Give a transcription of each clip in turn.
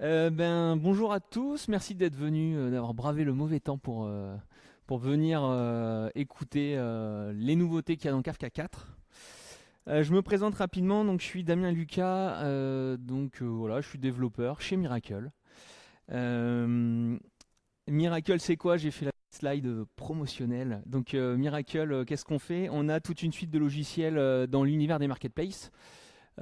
Bonjour à tous, merci d'être venus, d'avoir bravé le mauvais temps pour venir écouter les nouveautés qu'il y a dans Kafka 4. Je me présente rapidement, donc je suis Damien Lucas, voilà, je suis développeur chez Miracle. Euh, Miracle, c'est quoi? J'ai fait la slide promotionnelle. Donc Miracle, qu'est-ce qu'on fait? On a toute une suite de logiciels dans l'univers des marketplaces.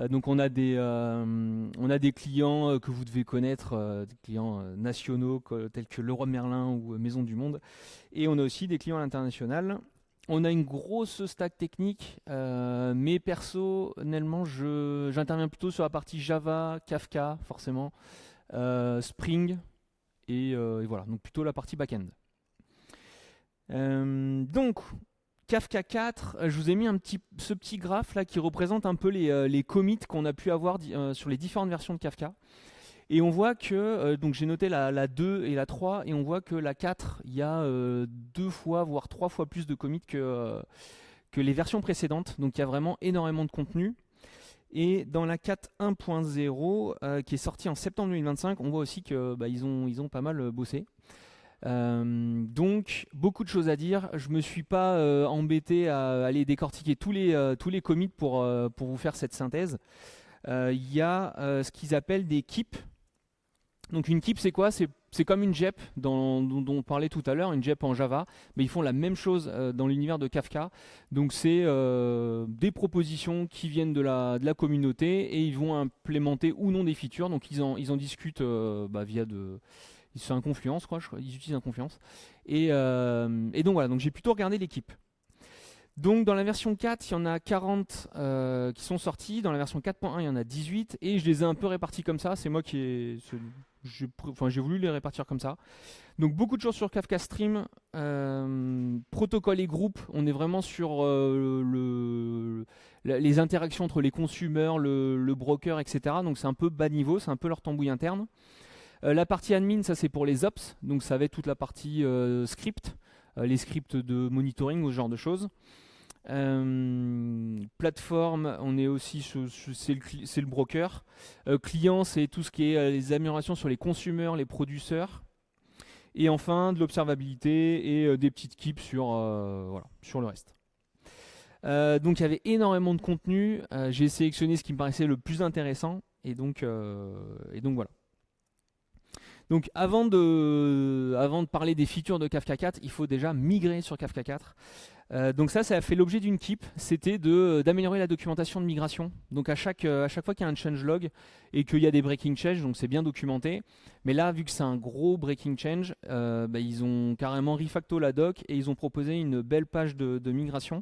Donc on a des clients que vous devez connaître, des clients nationaux tels que Leroy Merlin ou Maison du Monde. Et on a aussi des clients à l'international. On a une grosse stack technique, mais personnellement, j'interviens plutôt sur la partie Java, Kafka, forcément, Spring, et voilà, donc plutôt la partie back-end. Donc, Kafka 4, je vous ai mis ce petit graphe là qui représente un peu les commits qu'on a pu avoir sur les différentes versions de Kafka. Et on voit que, donc j'ai noté la 2 et la 3, et on voit que la 4, il y a 2 fois, voire 3 fois plus de commits que les versions précédentes. Donc il y a vraiment énormément de contenu. Et dans la 4.1.0, qui est sortie en septembre 2025, on voit aussi que ils ont pas mal bossé. Donc beaucoup de choses à dire. Je me suis pas embêté à aller décortiquer tous les commits pour vous faire cette synthèse. Il y a ce qu'ils appellent des keeps. Donc une keep, c'est quoi? C'est comme une JEP dont on parlait tout à l'heure, une JEP en Java, mais ils font la même chose dans l'univers de Kafka. Donc c'est des propositions qui viennent de la communauté, et ils vont implémenter ou non des features. Donc ils en discutent via de... C'est un Confluence, ils utilisent un Confluence. Et donc voilà, donc j'ai plutôt regardé l'équipe. Donc dans la version 4, il y en a 40 qui sont sortis. Dans la version 4.1, il y en a 18. Et je les ai un peu répartis comme ça. C'est moi qui ai... j'ai voulu les répartir comme ça. Donc beaucoup de choses sur Kafka Stream. Protocole et groupe. On est vraiment sur les interactions entre les consumers, le broker, etc. Donc c'est un peu bas niveau. C'est un peu leur tambouille interne. La partie admin, ça c'est pour les ops. Donc ça va être toute la partie script. Les scripts de monitoring ou ce genre de choses. Plateforme, on est aussi c'est le broker. Client, c'est tout ce qui est les améliorations sur les consumers, les producteurs. Et enfin, de l'observabilité et des petites keeps sur le reste. Donc il y avait énormément de contenu. J'ai sélectionné ce qui me paraissait le plus intéressant. Et donc voilà. Donc avant de parler des features de Kafka 4, il faut déjà migrer sur Kafka 4. Donc ça a fait l'objet d'une keep, c'était d'améliorer la documentation de migration. Donc à chaque fois qu'il y a un changelog et qu'il y a des breaking change, donc c'est bien documenté. Mais là, vu que c'est un gros breaking change, ils ont carrément refacto la doc et ils ont proposé une belle page de migration.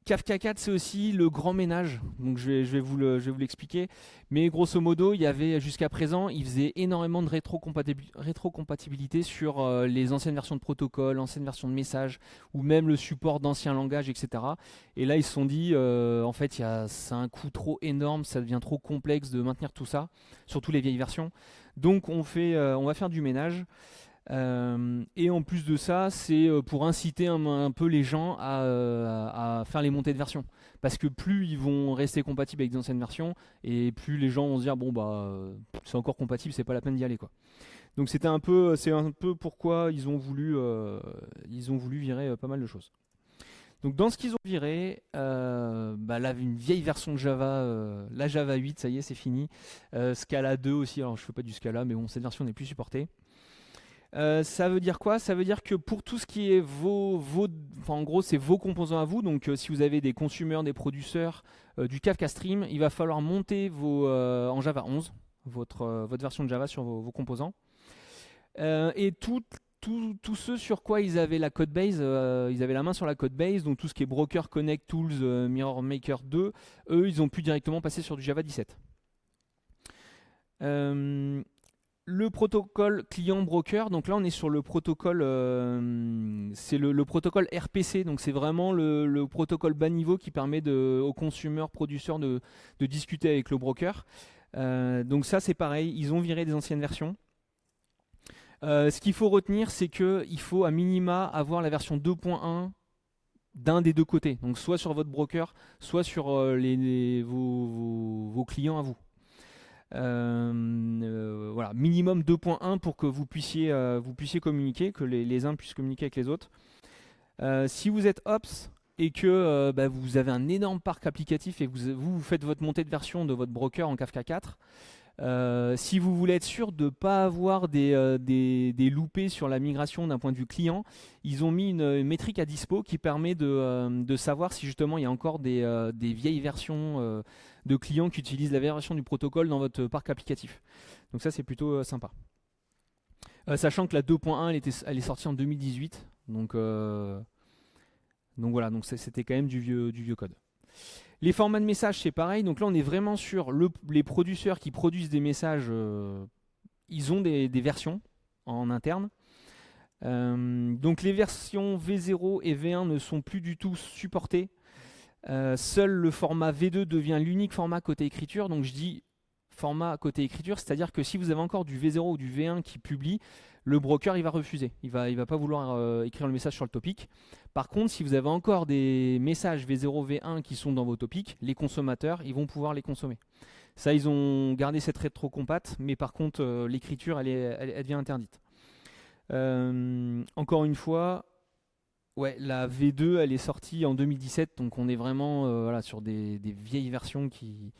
Kafka 4, c'est aussi le grand ménage, donc je vais vous l'expliquer. Mais grosso modo, il y avait jusqu'à présent, il faisait énormément de rétrocompatibilité sur les anciennes versions de protocole, anciennes versions de messages, ou même le support d'anciens langages, etc. Et là, ils se sont dit, en fait, c'est un coût trop énorme, ça devient trop complexe de maintenir tout ça, surtout les vieilles versions. Donc on va faire du ménage. Et en plus de ça, c'est pour inciter un peu les gens à faire les montées de version. Parce que plus ils vont rester compatibles avec des anciennes versions, et plus les gens vont se dire bon c'est encore compatible, c'est pas la peine d'y aller quoi. Donc c'est un peu pourquoi ils ont voulu virer pas mal de choses. Donc dans ce qu'ils ont viré, là une vieille version de Java, la Java 8, ça y est c'est fini. Scala 2 aussi, alors je fais pas du Scala, mais bon cette version n'est plus supportée. Ça veut dire quoi? Ça veut dire que pour tout ce qui est en gros, c'est vos composants à vous. Donc, si vous avez des consumers, des producteurs, du Kafka Stream, il va falloir monter en Java 11 votre version de Java sur vos composants. Et tous ceux sur quoi ils avaient la codebase, ils avaient la main sur la codebase, donc tout ce qui est Broker, Connect, Tools, Mirror Maker 2, eux, ils ont pu directement passer sur du Java 17. Le protocole client broker, donc là on est sur le protocole, c'est le protocole RPC, donc c'est vraiment le protocole bas niveau qui permet aux consommateurs, producteurs de discuter avec le broker. Donc ça c'est pareil, ils ont viré des anciennes versions. Ce qu'il faut retenir, c'est qu'il faut à minima avoir la version 2.1 d'un des deux côtés, donc soit sur votre broker, soit sur vos clients à vous. Voilà, minimum 2.1 pour que vous puissiez communiquer, que les uns puissent communiquer avec les autres. Si vous êtes Ops et que bah, vous avez un énorme parc applicatif et que vous faites votre montée de version de votre broker en Kafka 4, si vous voulez être sûr de ne pas avoir des loupés sur la migration d'un point de vue client, ils ont mis une métrique à dispo qui permet de savoir si justement il y a encore des vieilles versions de clients qui utilisent la vieille version du protocole dans votre parc applicatif. Donc ça c'est plutôt sympa. Sachant que la 2.1 elle est sortie en 2018, donc voilà, donc c'était quand même du vieux code. Les formats de messages, c'est pareil. Donc là, on est vraiment sur les producteurs qui produisent des messages. Ils ont des versions en interne. Donc les versions V0 et V1 ne sont plus du tout supportées. Seul le format V2 devient l'unique format côté écriture. Donc je dis format côté écriture, c'est-à-dire que si vous avez encore du V0 ou du V1 qui publie, le broker il va refuser. Il va pas vouloir écrire le message sur le topic. Par contre, si vous avez encore des messages V0, V1 qui sont dans vos topics, les consommateurs ils vont pouvoir les consommer. Ça, ils ont gardé cette rétro-compat, mais par contre, l'écriture elle devient interdite. Encore une fois, ouais, la V2 elle est sortie en 2017, donc on est vraiment voilà, sur des vieilles versions qui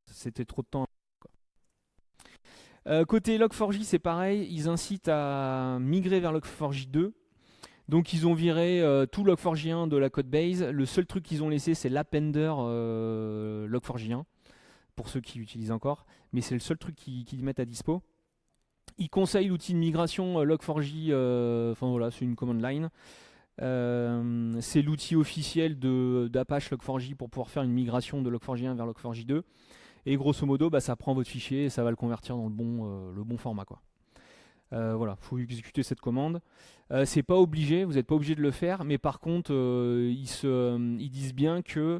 c'était trop de temps. Côté Log4j, c'est pareil, ils incitent à migrer vers Log4j 2. Donc ils ont viré tout Log4j1 de la codebase. Le seul truc qu'ils ont laissé, c'est l'appender Log4j1, pour ceux qui l'utilisent encore. Mais c'est le seul truc qu'ils mettent à dispo. Ils conseillent l'outil de migration Log4j, enfin voilà, c'est une command line. C'est l'outil officiel d'Apache Log4j pour pouvoir faire une migration de Log4j1 vers Log4j2. Et grosso modo, bah, ça prend votre fichier et ça va le convertir dans le bon format, quoi. Voilà, il faut exécuter cette commande. C'est pas obligé, vous n'êtes pas obligé de le faire, mais par contre, ils disent bien que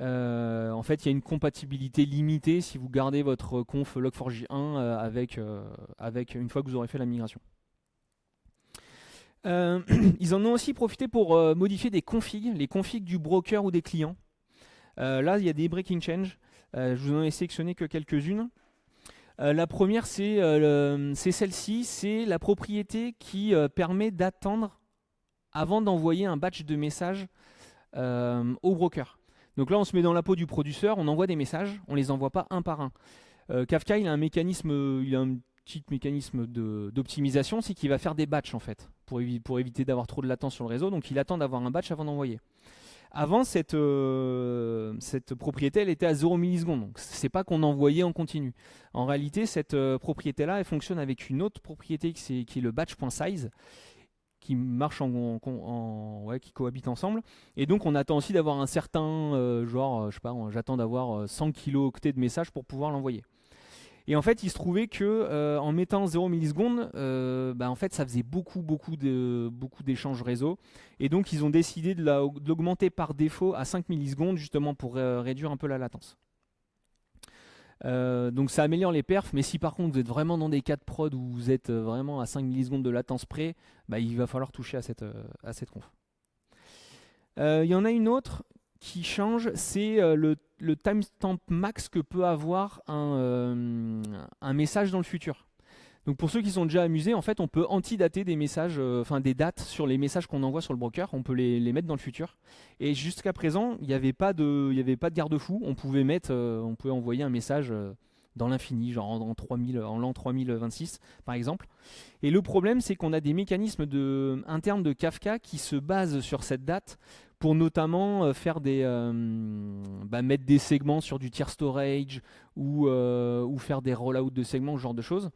en fait, il y a une compatibilité limitée si vous gardez votre conf Log4j1 avec une fois que vous aurez fait la migration. Ils en ont aussi profité pour modifier des configs, les configs du broker ou des clients. Là, il y a des breaking change. Je vous en ai sélectionné que quelques-unes. La première, c'est celle-ci, c'est la propriété qui permet d'attendre avant d'envoyer un batch de messages au broker. Donc là, on se met dans la peau du producteur, on envoie des messages, on ne les envoie pas un par un. Kafka, il a un petit mécanisme d'optimisation, c'est qu'il va faire des batchs en fait, pour éviter d'avoir trop de latence sur le réseau. Donc il attend d'avoir un batch avant d'envoyer. Avant, cette propriété, elle était à 0 millisecondes. Donc, c'est pas qu'on envoyait en continu. En réalité, cette propriété-là, elle fonctionne avec une autre propriété qui est le batch.size, qui marche qui cohabite ensemble. Et donc, on attend aussi d'avoir un certain je sais pas, j'attends d'avoir 100 kilooctets de messages pour pouvoir l'envoyer. Et en fait, il se trouvait que en mettant 0 millisecondes, en fait, ça faisait beaucoup d'échanges réseau. Et donc, ils ont décidé de l'augmenter par défaut à 5 millisecondes, justement pour réduire un peu la latence. Donc, ça améliore les perfs. Mais si par contre, vous êtes vraiment dans des cas de prod où vous êtes vraiment à 5 millisecondes de latence près, il va falloir toucher à cette conf. Il y en a une autre qui change, c'est le timestamp max que peut avoir un message dans le futur. Donc pour ceux qui sont déjà amusés, en fait, on peut antidater des messages, des dates sur les messages qu'on envoie sur le broker. On peut les mettre dans le futur. Et jusqu'à présent, il n'y avait pas de garde-fou. On pouvait envoyer un message dans l'infini, genre en l'an 3026 par exemple. Et le problème, c'est qu'on a des mécanismes internes de Kafka qui se basent sur cette date pour notamment faire mettre des segments sur du tier storage ou faire des rollouts de segments, ce genre de choses.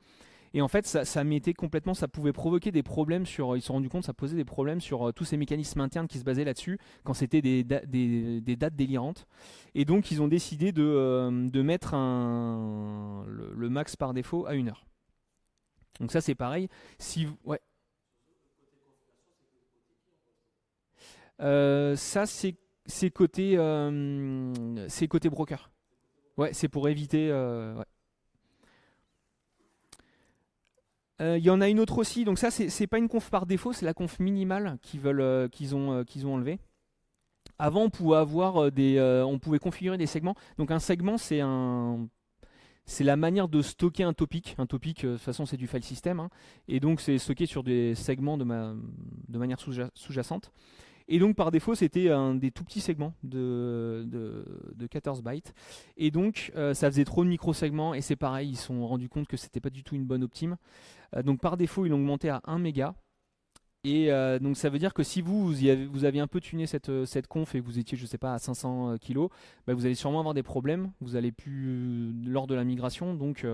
Et en fait, ça pouvait provoquer des problèmes ils se sont rendus compte que ça posait des problèmes sur tous ces mécanismes internes qui se basaient là-dessus quand c'était des dates délirantes. Et donc, ils ont décidé de mettre le max par défaut à 1 heure. Donc ça, c'est pareil. Ouais. Ça, c'est côté broker. Ouais, c'est pour éviter. Ouais. Il y en a une autre aussi, donc ça c'est pas une conf par défaut, c'est la conf minimale qu'ils ont enlevée. Avant on pouvait avoir on pouvait configurer des segments. Donc un segment c'est la manière de stocker un topic. Un topic, de toute façon, c'est du file system, hein. Et donc, c'est stocké sur des segments de manière sous-jacente. Et donc, par défaut, c'était un des tout petits segments de 14 bytes. Et donc, ça faisait trop de micro-segments. Et c'est pareil, ils se sont rendus compte que c'était pas du tout une bonne optime. Donc, par défaut, ils l'ont augmenté à 1 méga. Et donc ça veut dire que si vous aviez un peu tuné cette conf et que vous étiez, je sais pas, à 500 kilos, bah, vous allez sûrement avoir des problèmes. Vous allez plus lors de la migration. Donc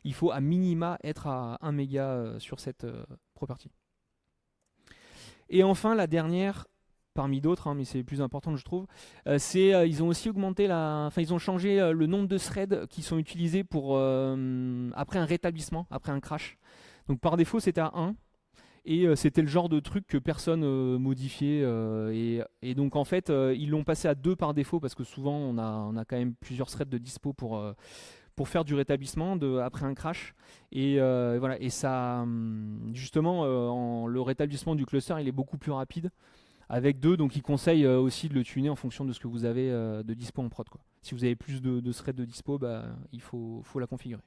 il faut à minima être à 1 méga sur cette property. Et enfin la dernière, parmi d'autres, hein, mais c'est les plus importantes je trouve, c'est ils ont aussi augmenté ils ont changé le nombre de threads qui sont utilisés pour après un rétablissement, après un crash. Donc par défaut c'était à 1. Et c'était le genre de truc que personne modifiait. Et donc en fait, ils l'ont passé à 2 par défaut parce que souvent on a quand même plusieurs threads de dispo pour faire du rétablissement après un crash. Et voilà. Et ça, justement, le rétablissement du cluster, il est beaucoup plus rapide avec 2. Donc ils conseillent aussi de le tuner en fonction de ce que vous avez de dispo en prod, quoi. Si vous avez plus de threads de dispo, bah, il faut la configurer.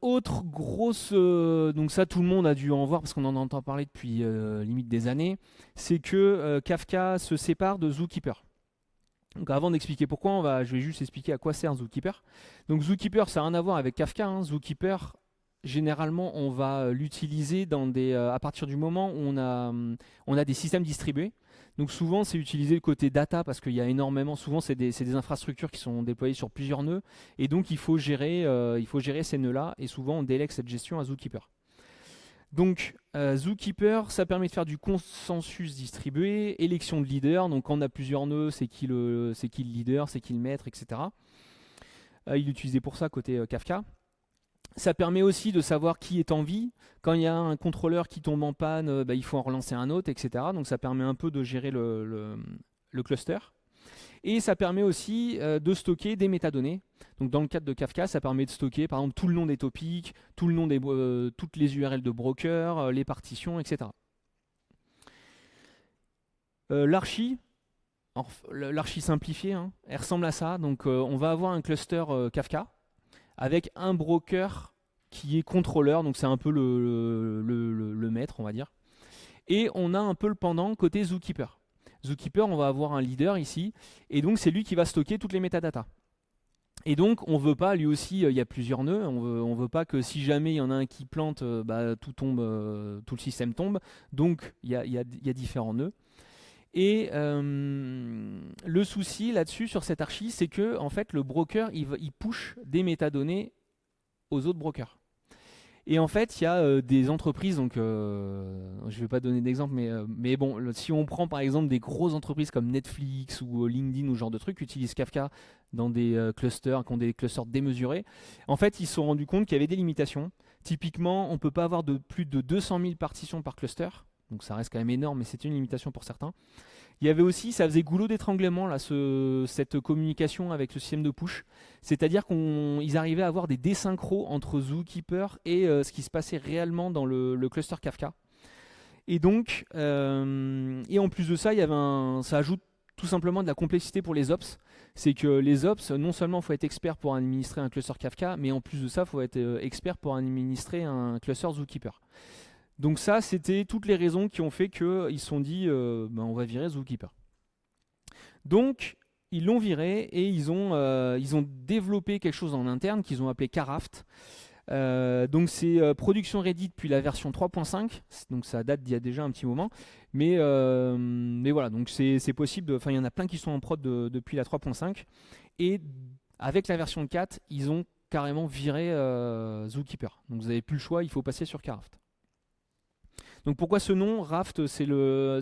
Autre grosse, donc ça tout le monde a dû en voir parce qu'on en entend parler depuis limite des années, c'est que Kafka se sépare de Zookeeper. Donc avant d'expliquer pourquoi, je vais juste expliquer à quoi sert Zookeeper. Donc Zookeeper ça n'a rien à voir avec Kafka, hein. Zookeeper, généralement on va l'utiliser à partir du moment où on a des systèmes distribués. Donc souvent c'est utilisé le côté data parce qu'il y a énormément, souvent c'est des infrastructures qui sont déployées sur plusieurs nœuds et donc il faut gérer ces nœuds-là et souvent on délègue cette gestion à Zookeeper. Donc Zookeeper ça permet de faire du consensus distribué, élection de leader, donc quand on a plusieurs nœuds c'est qui le leader, c'est qui le maître, etc. Il est utilisé pour ça côté Kafka. Ça permet aussi de savoir qui est en vie. Quand il y a un contrôleur qui tombe en panne, il faut en relancer un autre, etc. Donc ça permet un peu de gérer le cluster. Et ça permet aussi de stocker des métadonnées. Donc dans le cadre de Kafka, ça permet de stocker par exemple tout le nom des topics, tout le nom toutes les URL de brokers, les partitions, etc. L'archi, l'archi simplifiée, hein, elle ressemble à ça. Donc on va avoir un cluster Kafka avec un broker qui est contrôleur, donc c'est un peu le maître, on va dire. Et on a un peu le pendant côté Zookeeper. Zookeeper, on va avoir un leader ici, et donc c'est lui qui va stocker toutes les métadatas. Et donc on veut pas, lui aussi, il y a plusieurs nœuds, on veut pas que si jamais il y en a un qui plante, tout tombe, tout le système tombe. Donc il y a différents nœuds. Et le souci là-dessus, sur cette archi, c'est que en fait, le broker, il push des métadonnées aux autres brokers. Et en fait, il y a des entreprises, donc je ne vais pas donner d'exemple, mais bon, si on prend par exemple des grosses entreprises comme Netflix ou LinkedIn ou ce genre de trucs, qui utilisent Kafka dans des clusters, qui ont des clusters démesurés, en fait, ils se sont rendus compte qu'il y avait des limitations. Typiquement, on ne peut pas avoir plus de 200 000 partitions par cluster. Donc ça reste quand même énorme, mais c'est une limitation pour certains. Il y avait aussi, ça faisait goulot d'étranglement là, cette communication avec le système de push. C'est-à-dire qu'ils arrivaient à avoir des désynchros entre Zookeeper et ce qui se passait réellement dans le cluster Kafka. Et donc, et en plus de ça, ça ajoute tout simplement de la complexité pour les ops. C'est que les ops, non seulement il faut être expert pour administrer un cluster Kafka, mais en plus de ça, il faut être expert pour administrer un cluster Zookeeper. Donc ça, c'était toutes les raisons qui ont fait qu'ils se sont dit on va virer Zookeeper. Donc, ils l'ont viré et ils ont développé quelque chose en interne qu'ils ont appelé Karaft. Donc c'est production Reddit depuis la version 3.5, donc ça date d'il y a déjà un petit moment. Mais voilà, donc c'est possible, il y en a plein qui sont en prod depuis la 3.5. Et avec la version 4, ils ont carrément viré Zookeeper. Donc vous n'avez plus le choix, il faut passer sur Karaft. Donc pourquoi ce nom Raft, c'est le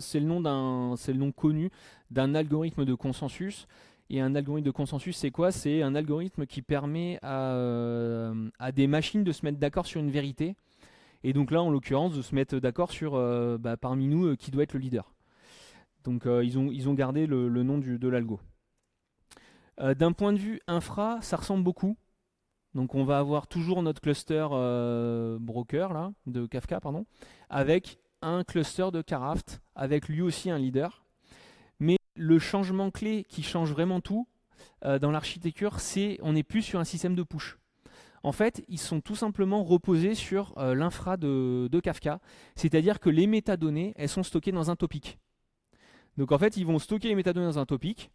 nom connu d'un algorithme de consensus. Et un algorithme de consensus, c'est quoi? C'est un algorithme qui permet à des machines de se mettre d'accord sur une vérité. Et donc là, en l'occurrence, de se mettre d'accord sur parmi nous qui doit être le leader. Donc ils ont gardé le nom de l'algo. D'un point de vue infra, ça ressemble beaucoup. Donc on va avoir toujours notre cluster broker là, de Kafka, pardon, avec un cluster de Karaft, avec lui aussi un leader. Mais le changement clé qui change vraiment tout dans l'architecture, c'est on n'est plus sur un système de push. En fait, ils sont tout simplement reposés sur l'infra de Kafka, c'est-à-dire que les métadonnées, elles sont stockées dans un topic. Donc en fait, ils vont stocker les métadonnées dans un topic,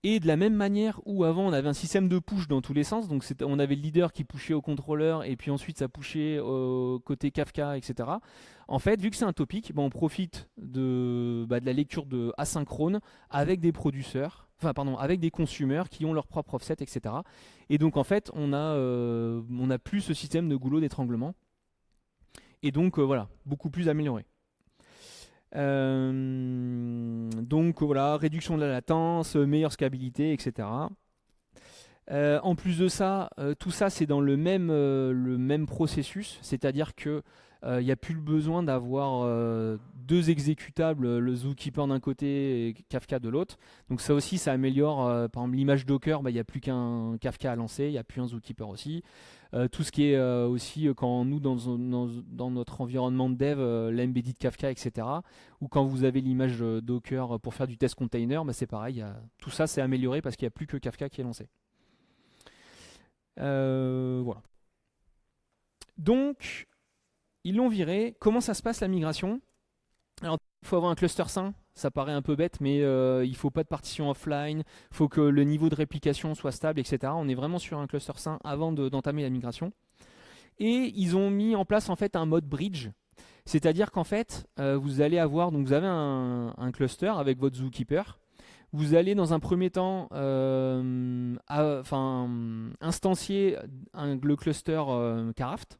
et de la même manière où avant on avait un système de push dans tous les sens, donc on avait le leader qui pushait au contrôleur et puis ensuite ça pushait au côté Kafka, etc. En fait, vu que c'est un topic, on profite de la lecture de asynchrone avec des producteurs, avec des consumers qui ont leur propre offset, etc. Et donc en fait, on a plus ce système de goulot d'étranglement. Et donc voilà, beaucoup plus amélioré. Donc voilà, réduction de la latence, meilleure scalabilité, etc. En plus de ça, tout ça c'est dans le même processus, c'est-à-dire que il n'y a plus le besoin d'avoir deux exécutables, le Zookeeper d'un côté et Kafka de l'autre. Donc ça aussi, ça améliore, par exemple l'image Docker, il n'y a plus qu'un Kafka à lancer, il n'y a plus un Zookeeper aussi. Tout ce qui est aussi quand nous dans notre environnement de dev, l'embedded Kafka, etc. Ou quand vous avez l'image Docker pour faire du test container, c'est pareil, tout ça c'est amélioré parce qu'il n'y a plus que Kafka qui est lancé. Voilà. Donc, ils l'ont viré. Comment ça se passe la migration? Alors, il faut avoir un cluster sain. Ça paraît un peu bête, mais il ne faut pas de partition offline. Il faut que le niveau de réplication soit stable, etc. On est vraiment sur un cluster sain avant d'entamer la migration. Et ils ont mis en place en fait un mode bridge. C'est-à-dire qu'en fait, vous allez avoir, donc vous avez un cluster avec votre Zookeeper. Vous allez dans un premier temps instancier le cluster Karaft.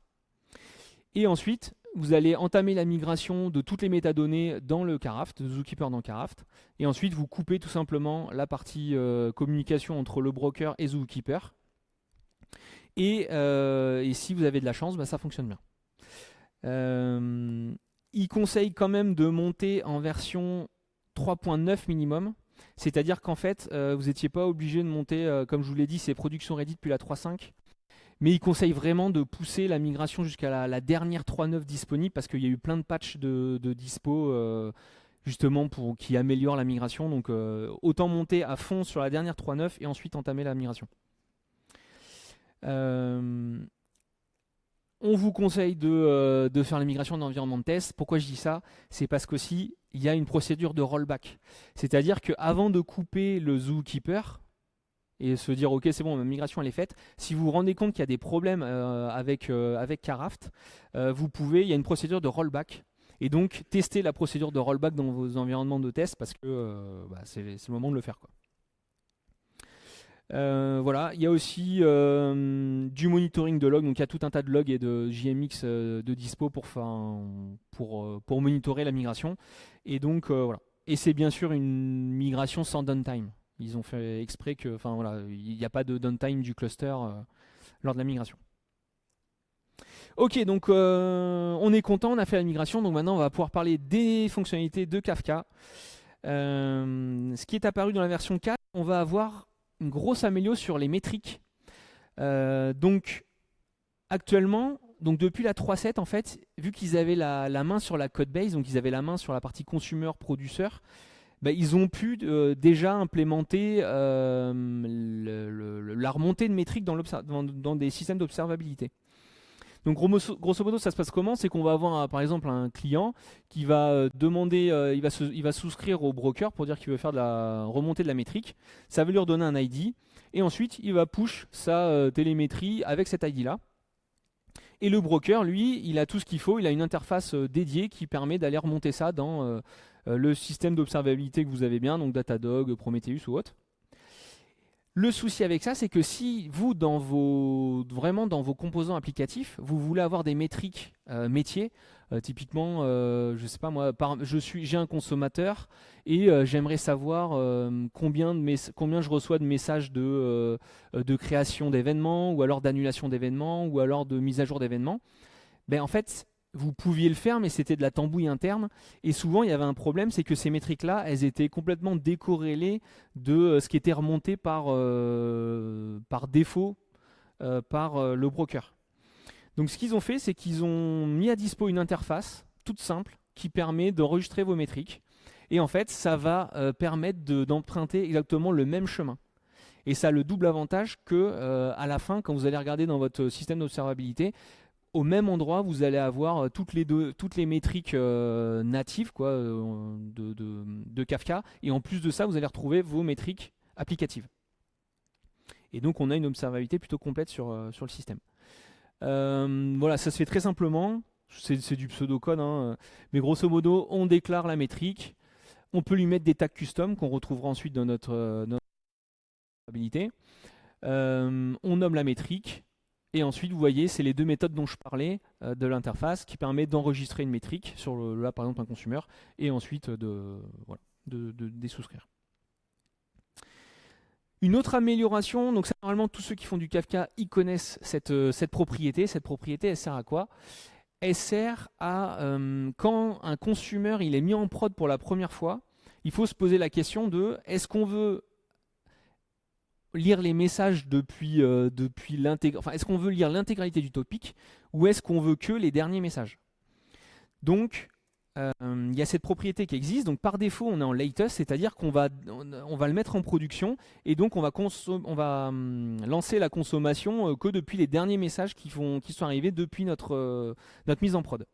Et ensuite, vous allez entamer la migration de toutes les métadonnées dans le Karaft, Zookeeper dans Karaft. Et ensuite, vous coupez tout simplement la partie communication entre le broker et Zookeeper. Et si vous avez de la chance, ça fonctionne bien. Il conseille quand même de monter en version 3.9 minimum. C'est-à-dire qu'en fait, vous n'étiez pas obligé de monter, comme je vous l'ai dit, c'est production ready depuis la 3.5. Mais il conseille vraiment de pousser la migration jusqu'à la dernière 3.9 disponible parce qu'il y a eu plein de patchs de dispo justement qui améliorent la migration. Donc autant monter à fond sur la dernière 3.9 et ensuite entamer la migration. On vous conseille de faire la migration d'environnement de test. Pourquoi je dis ça? C'est parce qu'aussi, il y a une procédure de rollback. C'est-à-dire qu'avant de couper le Zookeeper et se dire ok c'est bon, ma migration elle est faite, si vous vous rendez compte qu'il y a des problèmes avec Karaft, il y a une procédure de rollback. Et donc tester la procédure de rollback dans vos environnements de test parce que c'est le moment de le faire, quoi. Voilà, il y a aussi du monitoring de logs, donc il y a tout un tas de logs et de JMX de dispo pour monitorer la migration. Et donc voilà. Et c'est bien sûr une migration sans downtime. Ils ont fait exprès que, il n'y a pas de downtime du cluster lors de la migration. Ok, donc on est content, on a fait la migration, donc maintenant on va pouvoir parler des fonctionnalités de Kafka. Ce qui est apparu dans la version 4, on va avoir une grosse amélioration sur les métriques. Donc actuellement, depuis la 3.7 en fait, vu qu'ils avaient la main sur la codebase, donc ils avaient la main sur la partie consumer-produceur, ils ont pu déjà implémenter la remontée de métriques dans des systèmes d'observabilité. Donc grosso modo, ça se passe comment? C'est qu'on va avoir par exemple un client qui va demander, il va souscrire au broker pour dire qu'il veut faire de la remontée de la métrique. Ça va lui redonner un ID et ensuite il va push sa télémétrie avec cet ID là. Et le broker, lui, il a tout ce qu'il faut, il a une interface dédiée qui permet d'aller remonter ça dans le système d'observabilité que vous avez bien, donc Datadog, Prometheus ou autre. Le souci avec ça, c'est que si vous, vraiment dans vos composants applicatifs, vous voulez avoir des métriques métiers, typiquement, je sais pas moi, j'ai un consommateur et j'aimerais savoir combien je reçois de messages de création d'événements, ou alors d'annulation d'événements, ou alors de mise à jour d'événements. En fait, vous pouviez le faire, mais c'était de la tambouille interne. Et souvent, il y avait un problème, c'est que ces métriques-là, elles étaient complètement décorrélées de ce qui était remonté par défaut par le broker. Donc ce qu'ils ont fait, c'est qu'ils ont mis à dispo une interface toute simple qui permet d'enregistrer vos métriques. Et en fait, ça va permettre d'emprunter exactement le même chemin. Et ça a le double avantage que à la fin, quand vous allez regarder dans votre système d'observabilité, au même endroit, vous allez avoir toutes les métriques natives quoi, de Kafka. Et en plus de ça, vous allez retrouver vos métriques applicatives. Et donc, on a une observabilité plutôt complète sur le système. Voilà, ça se fait très simplement. C'est du pseudocode, hein, mais grosso modo, on déclare la métrique. On peut lui mettre des tags custom qu'on retrouvera ensuite dans notre observabilité. On nomme la métrique. Et ensuite, vous voyez, c'est les deux méthodes dont je parlais de l'interface qui permet d'enregistrer une métrique sur là, par exemple, un consumer, et ensuite de désouscrire. Une autre amélioration, donc ça, normalement, tous ceux qui font du Kafka, ils connaissent cette propriété. Cette propriété, elle sert à quoi? Elle sert à, quand un consumer il est mis en prod pour la première fois, il faut se poser la question de est-ce qu'on veut lire les messages depuis l'intégralité, enfin, est-ce qu'on veut lire l'intégralité du topic ou est-ce qu'on veut que les derniers messages? Donc, il y a cette propriété qui existe. Donc, par défaut, on est en latest, c'est-à-dire qu'on va le mettre en production et donc on va lancer la consommation que depuis les derniers messages qui sont arrivés depuis notre mise en prod.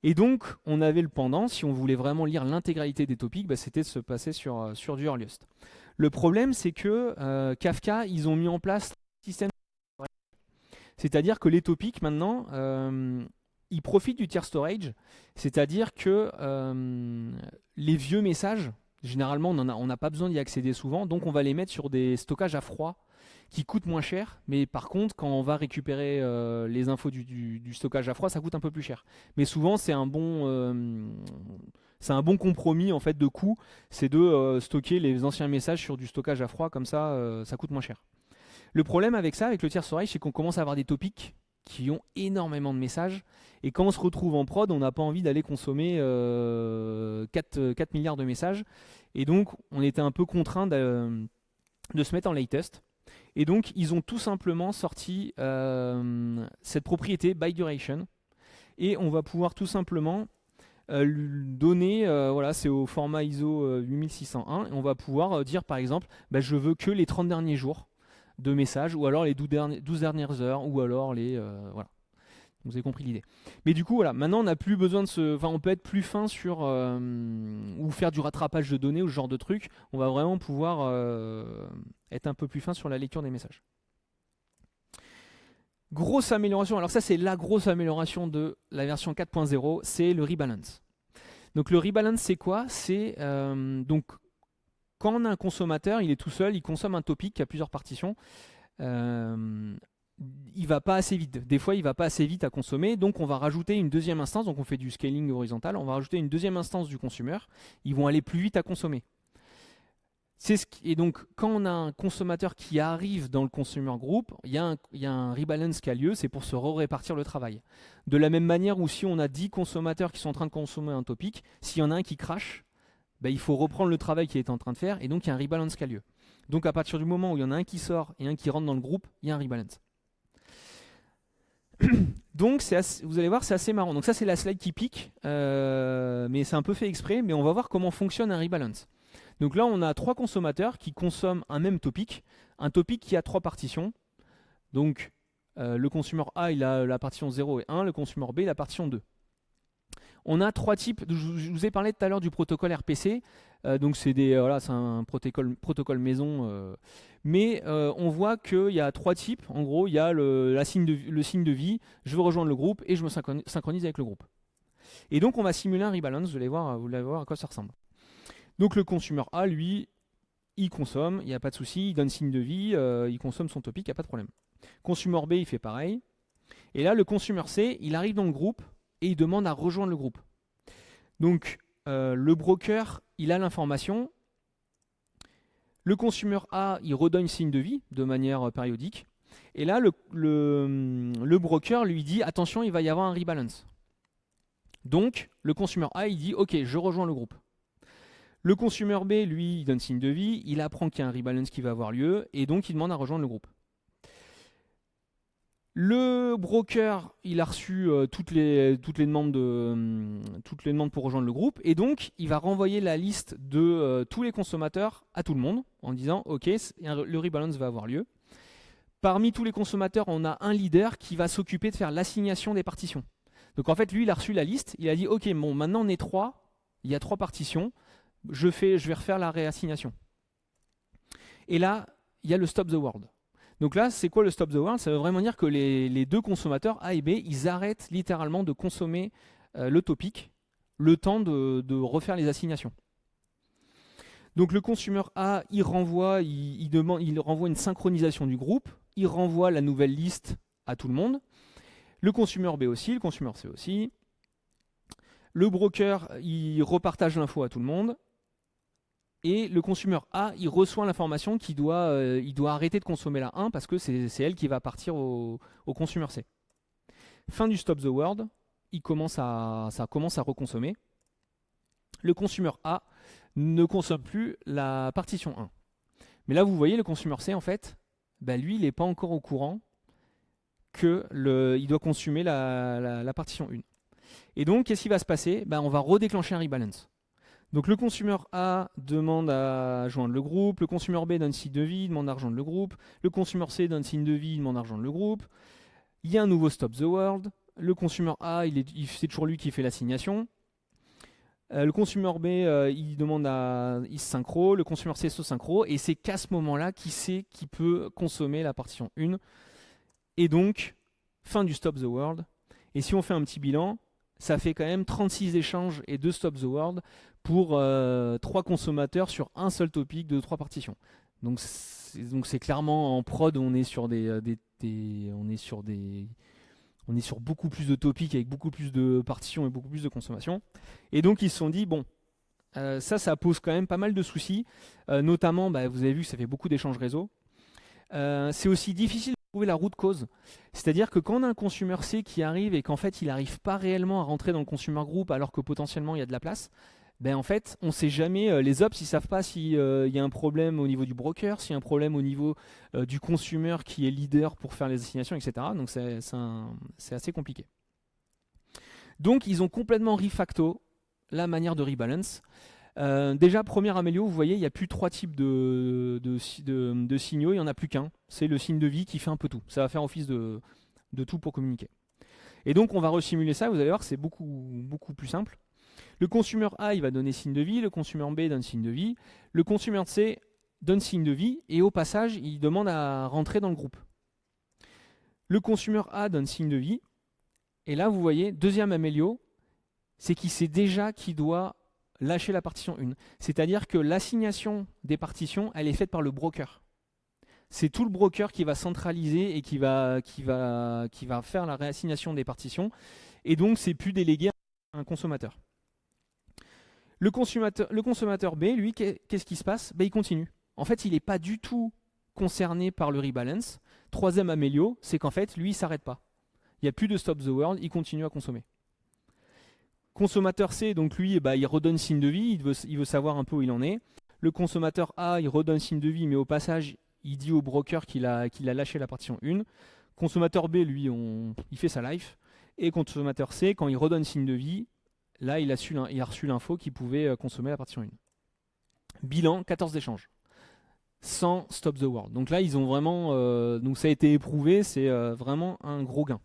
Et donc, on avait le pendant, si on voulait vraiment lire l'intégralité des topics, bah, c'était de se passer sur du earliest. Le problème, c'est que Kafka, ils ont mis en place un système. C'est-à-dire que les topics, maintenant, ils profitent du tier storage. C'est-à-dire que les vieux messages, généralement, on n'a pas besoin d'y accéder souvent. Donc, on va les mettre sur des stockages à froid qui coûtent moins cher. Mais par contre, quand on va récupérer les infos du stockage à froid, ça coûte un peu plus cher. Mais souvent, c'est un bon compromis en fait de coût, c'est de stocker les anciens messages sur du stockage à froid, comme ça coûte moins cher. Le problème avec ça, avec le tier storage, c'est qu'on commence à avoir des topics qui ont énormément de messages, et quand on se retrouve en prod, on n'a pas envie d'aller consommer 4 milliards de messages, et donc on était un peu contraint de se mettre en latest. Et donc ils ont tout simplement sorti cette propriété by duration, et on va pouvoir tout simplement donner, voilà, c'est au format ISO 8601, et on va pouvoir dire par exemple, bah, je veux que les 30 derniers jours de messages, ou alors les 12 dernières heures, ou alors les... voilà, vous avez compris l'idée. Mais du coup, voilà, maintenant on n'a plus besoin de on peut être plus fin sur... ou faire du rattrapage de données ou ce genre de trucs. On va vraiment pouvoir être un peu plus fin sur la lecture des messages. Grosse amélioration, alors ça c'est la grosse amélioration de la version 4.0, c'est le rebalance. Donc le rebalance c'est quoi? C'est donc quand on a un consommateur, il est tout seul, il consomme un topic qui a plusieurs partitions, il va pas assez vite. Des fois il va pas assez vite à consommer, donc on va rajouter une deuxième instance, donc on fait du scaling horizontal, on va rajouter une deuxième instance du consumer, ils vont aller plus vite à consommer. Et donc, quand on a un consommateur qui arrive dans le consumer group, il y a un rebalance qui a lieu, c'est pour se répartir le travail. De la même manière où si on a 10 consommateurs qui sont en train de consommer un topic, s'il y en a un qui crache, ben, il faut reprendre le travail qu'il est en train de faire, et donc il y a un rebalance qui a lieu. Donc à partir du moment où il y en a un qui sort et un qui rentre dans le groupe, il y a un rebalance. Donc vous allez voir, c'est assez marrant. Donc ça c'est la slide qui pique, mais c'est un peu fait exprès, mais on va voir comment fonctionne un rebalance. Donc là, on a 3 consommateurs qui consomment un même topic, un topic qui a 3 partitions. Donc le consumer A, il a la partition 0 et 1, le consumer B, la partition 2. On a 3 types, je vous ai parlé tout à l'heure du protocole RPC, donc c'est un protocole maison, mais on voit qu'il y a 3 types. En gros, il y a le signe de vie, je veux rejoindre le groupe et je me synchronise avec le groupe. Et donc on va simuler un rebalance, vous allez voir à quoi ça ressemble. Donc le consumer A, lui, il consomme, il n'y a pas de souci, il donne signe de vie, il consomme son topic, il n'y a pas de problème. Consumer B, il fait pareil. Et là, le consumer C, il arrive dans le groupe et il demande à rejoindre le groupe. Donc le broker, il a l'information. Le consumer A, il redonne signe de vie de manière périodique. Et là, le broker lui dit, attention, il va y avoir un rebalance. Donc, le consumer A, il dit, ok, je rejoins le groupe. Le consumer B, lui, il donne signe de vie, il apprend qu'il y a un rebalance qui va avoir lieu, et donc il demande à rejoindre le groupe. Le broker, il a reçu toutes les demandes pour rejoindre le groupe, et donc il va renvoyer la liste de tous les consommateurs à tout le monde en disant ok, le rebalance va avoir lieu. Parmi tous les consommateurs, on a un leader qui va s'occuper de faire l'assignation des partitions. Donc en fait, lui, il a reçu la liste, il a dit ok, bon, maintenant on est 3, il y a 3 partitions, je vais refaire la réassignation. Et là, il y a le stop the world. Donc là, c'est quoi le stop the world? Ça veut vraiment dire que les deux consommateurs, A et B, ils arrêtent littéralement de consommer le topic le temps de refaire les assignations. Donc le consumer A, il renvoie une synchronisation du groupe, il renvoie la nouvelle liste à tout le monde. Le consumer B aussi, le consumer C aussi. Le broker, il repartage l'info à tout le monde. Et le consumer A, il reçoit l'information qu'il doit, il doit arrêter de consommer la 1 parce que c'est elle qui va partir au consumer C. Fin du stop the world, ça commence à reconsommer. Le consumer A ne consomme plus la partition 1. Mais là, vous voyez, le consumer C, en fait, lui, il n'est pas encore au courant qu'il doit consommer la partition 1. Et donc, qu'est-ce qui va se passer? On va redéclencher un rebalance. Donc le consumer A demande à joindre le groupe, le consumer B donne signe de vie, demande à rejoindre le groupe, le consumer C donne signe de vie, demande à rejoindre le groupe. Il y a un nouveau stop the world. Le consumer A, c'est toujours lui qui fait l'assignation. Le consumer B, il se synchro, le consumer C se synchro, et c'est qu'à ce moment-là qu'il sait qu'il peut consommer la partition 1. Et donc, fin du stop the world. Et si on fait un petit bilan, ça fait quand même 36 échanges et 2 stop the world pour 3 consommateurs sur un seul topic de 3 partitions. Donc c'est clairement en prod, on est sur beaucoup plus de topics avec beaucoup plus de partitions et beaucoup plus de consommation. Et donc ils se sont dit bon, ça pose quand même pas mal de soucis, notamment vous avez vu que ça fait beaucoup d'échanges réseau. C'est aussi difficile de trouver la root cause. C'est-à-dire que quand on a un consumer C qui arrive et qu'en fait il n'arrive pas réellement à rentrer dans le consumer group alors que potentiellement il y a de la place, en fait on ne sait jamais, les ops ils ne savent pas s'il y a un problème au niveau du broker, s'il y a un problème au niveau du consumer qui est leader pour faire les assignations, etc. Donc c'est assez compliqué. Donc ils ont complètement refacto la manière de rebalance. Déjà, première amélio, vous voyez, il n'y a plus 3 types de signaux, il n'y en a plus qu'un. C'est le signe de vie qui fait un peu tout. Ça va faire office de tout pour communiquer. Et donc, on va resimuler ça, vous allez voir, c'est beaucoup, beaucoup plus simple. Le consumer A, il va donner signe de vie, le consumer B donne signe de vie, le consumer C donne signe de vie, et au passage, il demande à rentrer dans le groupe. Le consumer A donne signe de vie, et là, vous voyez, deuxième amélio, c'est qu'il sait déjà qu'il doit lâcher la partition 1. C'est-à-dire que l'assignation des partitions, elle est faite par le broker. C'est tout le broker qui va centraliser et qui va faire la réassignation des partitions. Et donc, c'est plus délégué à un consommateur. Le consommateur B, lui, qu'est-ce qui se passe? Il continue. En fait, il n'est pas du tout concerné par le rebalance. Troisième amélio, c'est qu'en fait, lui, il ne s'arrête pas. Il n'y a plus de stop the world, il continue à consommer. Consommateur C, donc lui, il redonne signe de vie, il veut savoir un peu où il en est. Le consommateur A, il redonne signe de vie, mais au passage, il dit au broker qu'il a lâché la partition 1. Consommateur B, lui, il fait sa life. Et consommateur C, quand il redonne signe de vie, là, il a reçu l'info qu'il pouvait consommer la partition 1. Bilan, 14 échanges. Sans stop the world. Donc là, ils ont vraiment... donc ça a été éprouvé, c'est vraiment un gros gain.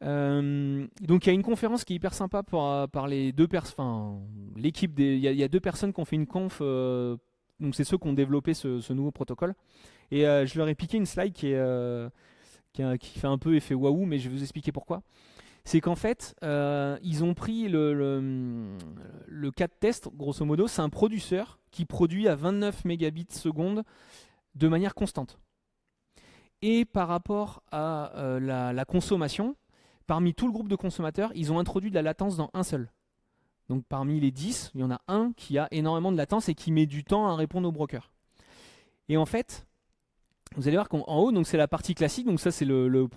Donc il y a une conférence qui est hyper sympa par les deux personnes, l'équipe il y a 2 personnes qui ont fait une conf, donc c'est ceux qui ont développé ce nouveau protocole, et je leur ai piqué une slide qui fait un peu effet waouh, mais je vais vous expliquer pourquoi. C'est qu'en fait ils ont pris le cas de test, grosso modo, c'est un producteur qui produit à 29 mégabits seconde de manière constante, et par rapport à la consommation, parmi tout le groupe de consommateurs, ils ont introduit de la latence dans un seul. Donc parmi les 10, il y en a un qui a énormément de latence et qui met du temps à répondre au broker. Et en fait, vous allez voir qu'en haut, donc c'est la partie classique, donc ça c'est le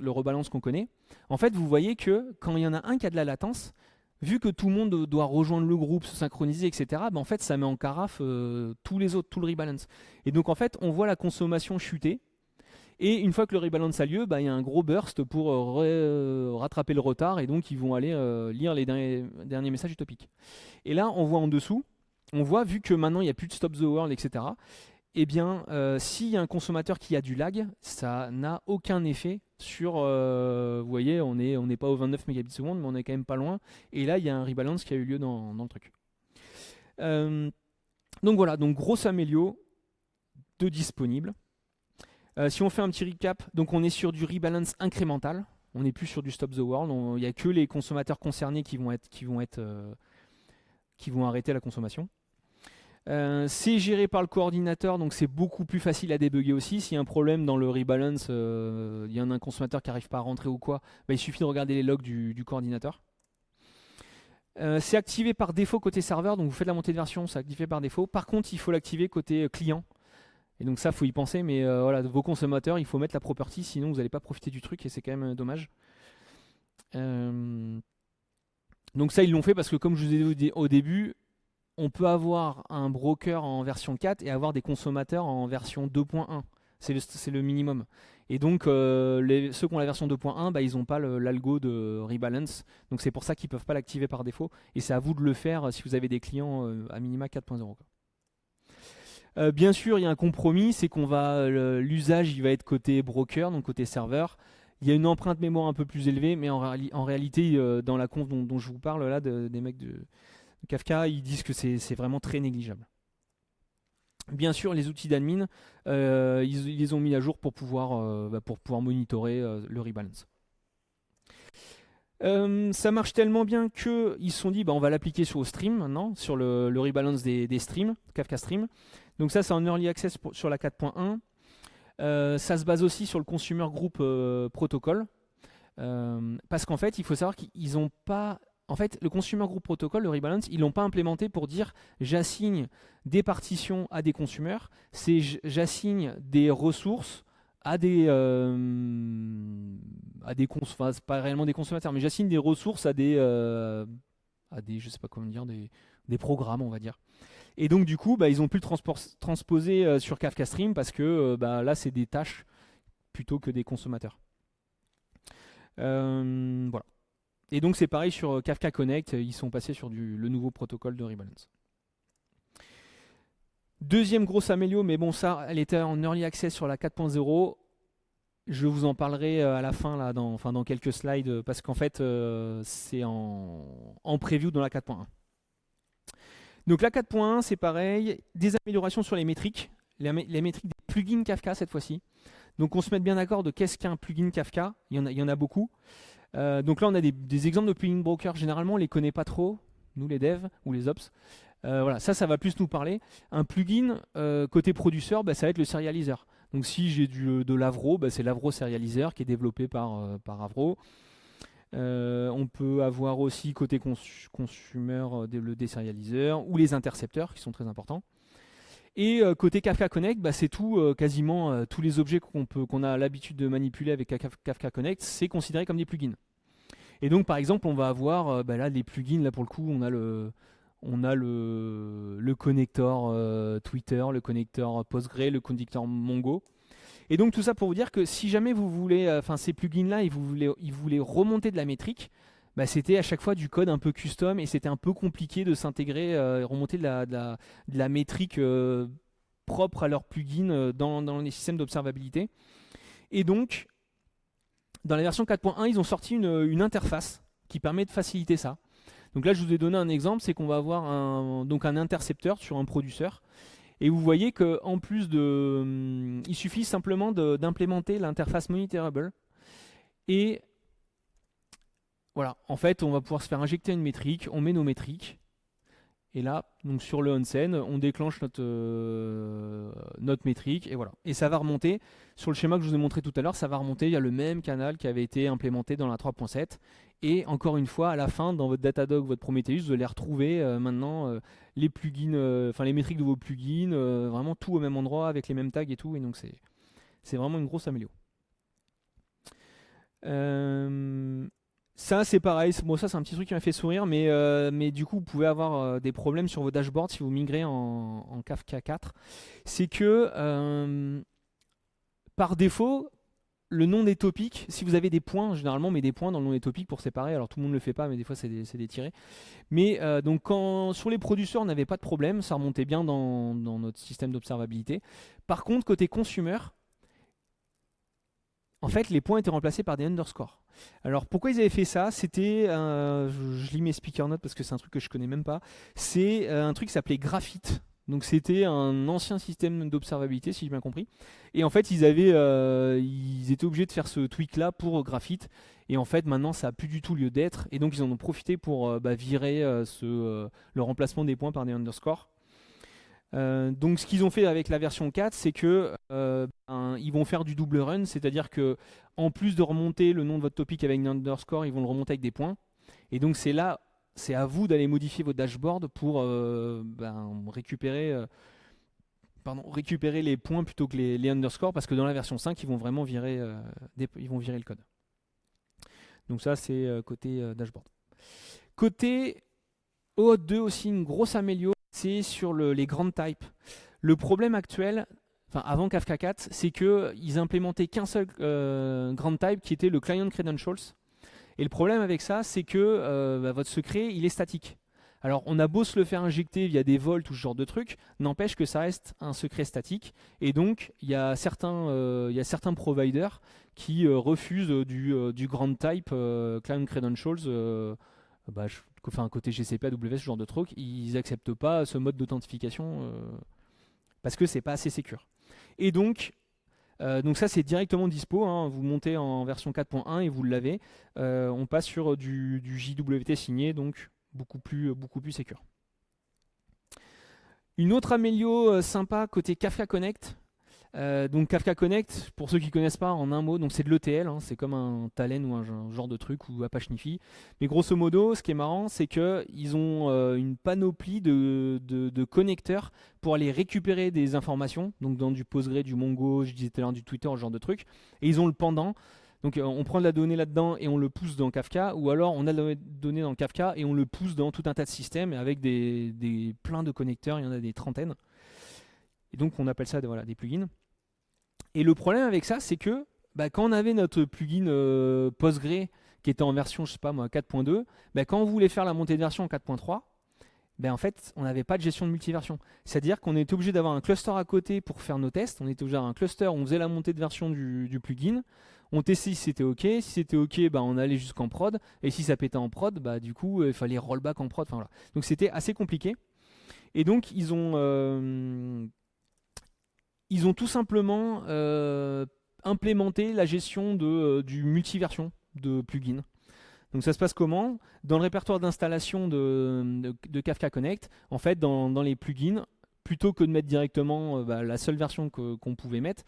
rebalance qu'on connaît. En fait, vous voyez que quand il y en a un qui a de la latence, vu que tout le monde doit rejoindre le groupe, se synchroniser, etc., en fait, ça met en carafe tous les autres, tout le rebalance. Et donc en fait, on voit la consommation chuter. Et une fois que le rebalance a lieu, bah, il y a un gros burst pour rattraper le retard, et donc ils vont aller lire les derniers messages utopiques. Et là, on voit en dessous, on voit, vu que maintenant il n'y a plus de stop the world, etc., eh bien, s'il y a un consommateur qui a du lag, ça n'a aucun effet sur. Vous voyez, on n'est pas au 29 mégabits seconde, mais on est quand même pas loin. Et là, il y a un rebalance qui a eu lieu dans le truc. Donc voilà, donc grosse amélio de disponible. Si on fait un petit recap, donc on est sur du rebalance incrémental. On n'est plus sur du stop the world. Il n'y a que les consommateurs concernés qui vont arrêter la consommation. C'est géré par le coordinateur, donc c'est beaucoup plus facile à débugger aussi. S'il y a un problème dans le rebalance, il y en a un consommateur qui n'arrive pas à rentrer ou quoi, bah, il suffit de regarder les logs du coordinateur. C'est activé par défaut côté serveur, donc vous faites la montée de version, c'est activé par défaut. Par contre, il faut l'activer côté client. Et donc ça, faut y penser, mais voilà, vos consommateurs, il faut mettre la property, sinon vous n'allez pas profiter du truc et c'est quand même dommage. Donc ça, ils l'ont fait parce que, comme je vous ai dit au début, on peut avoir un broker en version 4 et avoir des consommateurs en version 2.1. C'est le minimum. Et donc, ceux qui ont la version 2.1, bah, ils n'ont pas l'algo de rebalance. Donc, c'est pour ça qu'ils ne peuvent pas l'activer par défaut. Et c'est à vous de le faire si vous avez des clients à minima 4.0. Bien sûr, il y a un compromis, c'est qu'on l'usage il va être côté broker, donc côté serveur. Il y a une empreinte mémoire un peu plus élevée, mais en réalité, dans la conf dont je vous parle là, des mecs de Kafka, ils disent que c'est vraiment très négligeable. Bien sûr, les outils d'admin, ils les ont mis à jour pour pouvoir monitorer le rebalance. Ça marche tellement bien qu'ils se sont dit on va l'appliquer sur le stream maintenant, sur le rebalance des streams, Kafka Stream. Donc ça, c'est en early access sur la 4.1. Ça se base aussi sur le consumer group protocol. Parce qu'en fait, il faut savoir qu'ils n'ont pas. En fait, le consumer group protocol, le rebalance, ils l'ont pas implémenté pour dire j'assigne des partitions à des consommateurs, c'est j'assigne des ressources à des enfin, c'est pas réellement des consommateurs, mais j'assigne des ressources à des je sais pas comment dire, des programmes, on va dire. Et donc du coup, ils ont pu le transposer sur Kafka Stream parce que là, c'est des tâches plutôt que des consommateurs. Voilà. Et donc c'est pareil sur Kafka Connect, ils sont passés sur le nouveau protocole de rebalance. Deuxième grosse amélio, mais bon, ça, elle était en early access sur la 4.0. Je vous en parlerai à la fin, là, dans quelques slides, parce qu'en fait, c'est en preview dans la 4.1. Donc la 4.1, c'est pareil, des améliorations sur les métriques, les métriques des plugins Kafka cette fois-ci. Donc on se met bien d'accord de qu'est-ce qu'un plugin Kafka, il y en a beaucoup. Donc là, on a des exemples de plugin broker. Généralement, on ne les connaît pas trop, nous les devs ou les ops. Voilà, ça va plus nous parler. Un plugin, côté producteur, ça va être le serializer. Donc si j'ai de l'Avro, c'est l'Avro Serializer qui est développé par Avro. On peut avoir aussi côté consumer le deserializer ou les intercepteurs qui sont très importants. Et côté Kafka Connect, c'est tout, quasiment tous les objets qu'on a l'habitude de manipuler avec Kafka Connect, c'est considéré comme des plugins. Et donc par exemple, on va avoir là les plugins, là pour le coup, on a le connecteur Twitter, le connecteur Postgre, le connecteur Mongo. Et donc tout ça pour vous dire que si jamais vous voulez, ces plugins-là, ils voulaient remonter de la métrique, c'était à chaque fois du code un peu custom et c'était un peu compliqué de s'intégrer, remonter de la métrique propre à leur plugin dans les systèmes d'observabilité. Et donc, dans la version 4.1, ils ont sorti une interface qui permet de faciliter ça. Donc là, je vous ai donné un exemple, c'est qu'on va avoir un intercepteur sur un producteur. Et vous voyez qu'en plus il suffit simplement d'implémenter l'interface monitorable. Et voilà, en fait, on va pouvoir se faire injecter une métrique, on met nos métriques. Et là, donc sur le onSend, on déclenche notre métrique et voilà. Et ça va remonter, sur le schéma que je vous ai montré tout à l'heure, ça va remonter, il y a le même canal qui avait été implémenté dans la 3.7. Et encore une fois, à la fin, dans votre Datadog, votre Prometheus, vous allez retrouver maintenant les plugins, les métriques de vos plugins, vraiment tout au même endroit avec les mêmes tags et tout. Et donc c'est vraiment une grosse amélioration. Ça c'est pareil, ça c'est un petit truc qui m'a fait sourire, mais du coup vous pouvez avoir des problèmes sur vos dashboards si vous migrez en Kafka 4. C'est que par défaut, le nom des topics, si vous avez des points, généralement on met des points dans le nom des topics pour séparer, alors tout le monde ne le fait pas, mais des fois c'est des tirés. Mais donc sur les producteurs, on n'avait pas de problème, ça remontait bien dans notre système d'observabilité. Par contre, côté consumer, en fait, les points étaient remplacés par des underscores. Alors pourquoi ils avaient fait ça? C'était, je lis mes speaker notes parce que c'est un truc que je connais même pas. C'est un truc qui s'appelait Graphite. Donc c'était un ancien système d'observabilité, si j'ai bien compris. Et en fait, ils étaient obligés de faire ce tweak là pour Graphite. Et en fait, maintenant, ça a plus du tout lieu d'être. Et donc, ils en ont profité pour virer le remplacement des points par des underscores. Donc ce qu'ils ont fait avec la version 4, c'est que ils vont faire du double run, c'est-à-dire que en plus de remonter le nom de votre topic avec un underscore, ils vont le remonter avec des points. Et donc c'est à vous d'aller modifier votre dashboard pour récupérer les points plutôt que les underscores, parce que dans la version 5, ils vont vraiment virer le code. Donc ça, c'est côté dashboard. Côté OAuth 2 aussi, une grosse amélioration, c'est sur les grand types. Le problème actuel, avant Kafka 4, c'est qu'ils implémentaient qu'un seul grand type qui était le client credentials. Et le problème avec ça, c'est que votre secret, il est statique. Alors, on a beau se le faire injecter via des vols, tout ce genre de trucs, n'empêche que ça reste un secret statique. Et donc, il y a certains providers qui refusent du grand type client credentials. Côté GCP, AWS, ce genre de trucs, ils n'acceptent pas ce mode d'authentification parce que c'est pas assez sécure. Et donc ça c'est directement dispo, hein. Vous montez en version 4.1 et vous l'avez. On passe sur du JWT signé, donc beaucoup plus sécure. Une autre amélio sympa côté Kafka Connect. Donc Kafka Connect, pour ceux qui ne connaissent pas, en un mot, donc c'est de l'ETL, hein, c'est comme un Talend ou un genre de truc, ou Apache Nifi. Mais grosso modo, ce qui est marrant, c'est qu'ils ont une panoplie de connecteurs pour aller récupérer des informations, donc dans du Postgre, du Mongo, je disais tout à l'heure du Twitter, ce genre de truc. Et ils ont le pendant. Donc on prend de la donnée là-dedans et on le pousse dans Kafka, ou alors on a de la donnée dans Kafka et on le pousse dans tout un tas de systèmes avec plein de connecteurs, il y en a des trentaines. Et donc on appelle ça des plugins. Et le problème avec ça, c'est que quand on avait notre plugin Postgre qui était en version, je sais pas moi, 4.2, quand on voulait faire la montée de version en 4.3, en fait, on n'avait pas de gestion de multiversion. C'est-à-dire qu'on était obligé d'avoir un cluster à côté pour faire nos tests. On était obligé d'avoir un cluster où on faisait la montée de version du plugin. On testait si c'était OK. Si c'était OK, on allait jusqu'en prod. Et si ça pétait en prod, du coup, il fallait rollback en prod. Voilà. Donc c'était assez compliqué. Et donc, ils ont tout simplement implémenté la gestion du multiversion de plugins. Donc ça se passe comment? Dans le répertoire d'installation de Kafka Connect, en fait, dans les plugins, plutôt que de mettre directement la seule version qu'on pouvait mettre,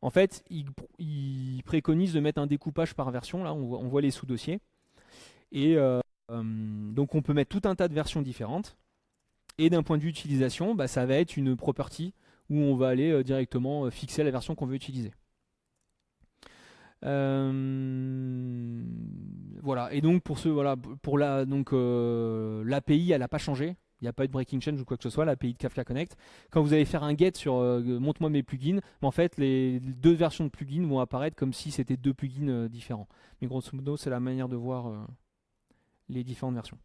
en fait, ils préconisent de mettre un découpage par version. Là, on voit les sous-dossiers. Et donc on peut mettre tout un tas de versions différentes. Et d'un point de vue utilisation, ça va être une property où on va aller directement fixer la version qu'on veut utiliser. Voilà. Et donc l'API, elle n'a pas changé. Il n'y a pas eu de breaking change ou quoi que ce soit, l'API de Kafka Connect. Quand vous allez faire un get sur montre-moi mes plugins, en fait, les deux versions de plugins vont apparaître comme si c'était deux plugins différents. Mais grosso modo, c'est la manière de voir les différentes versions.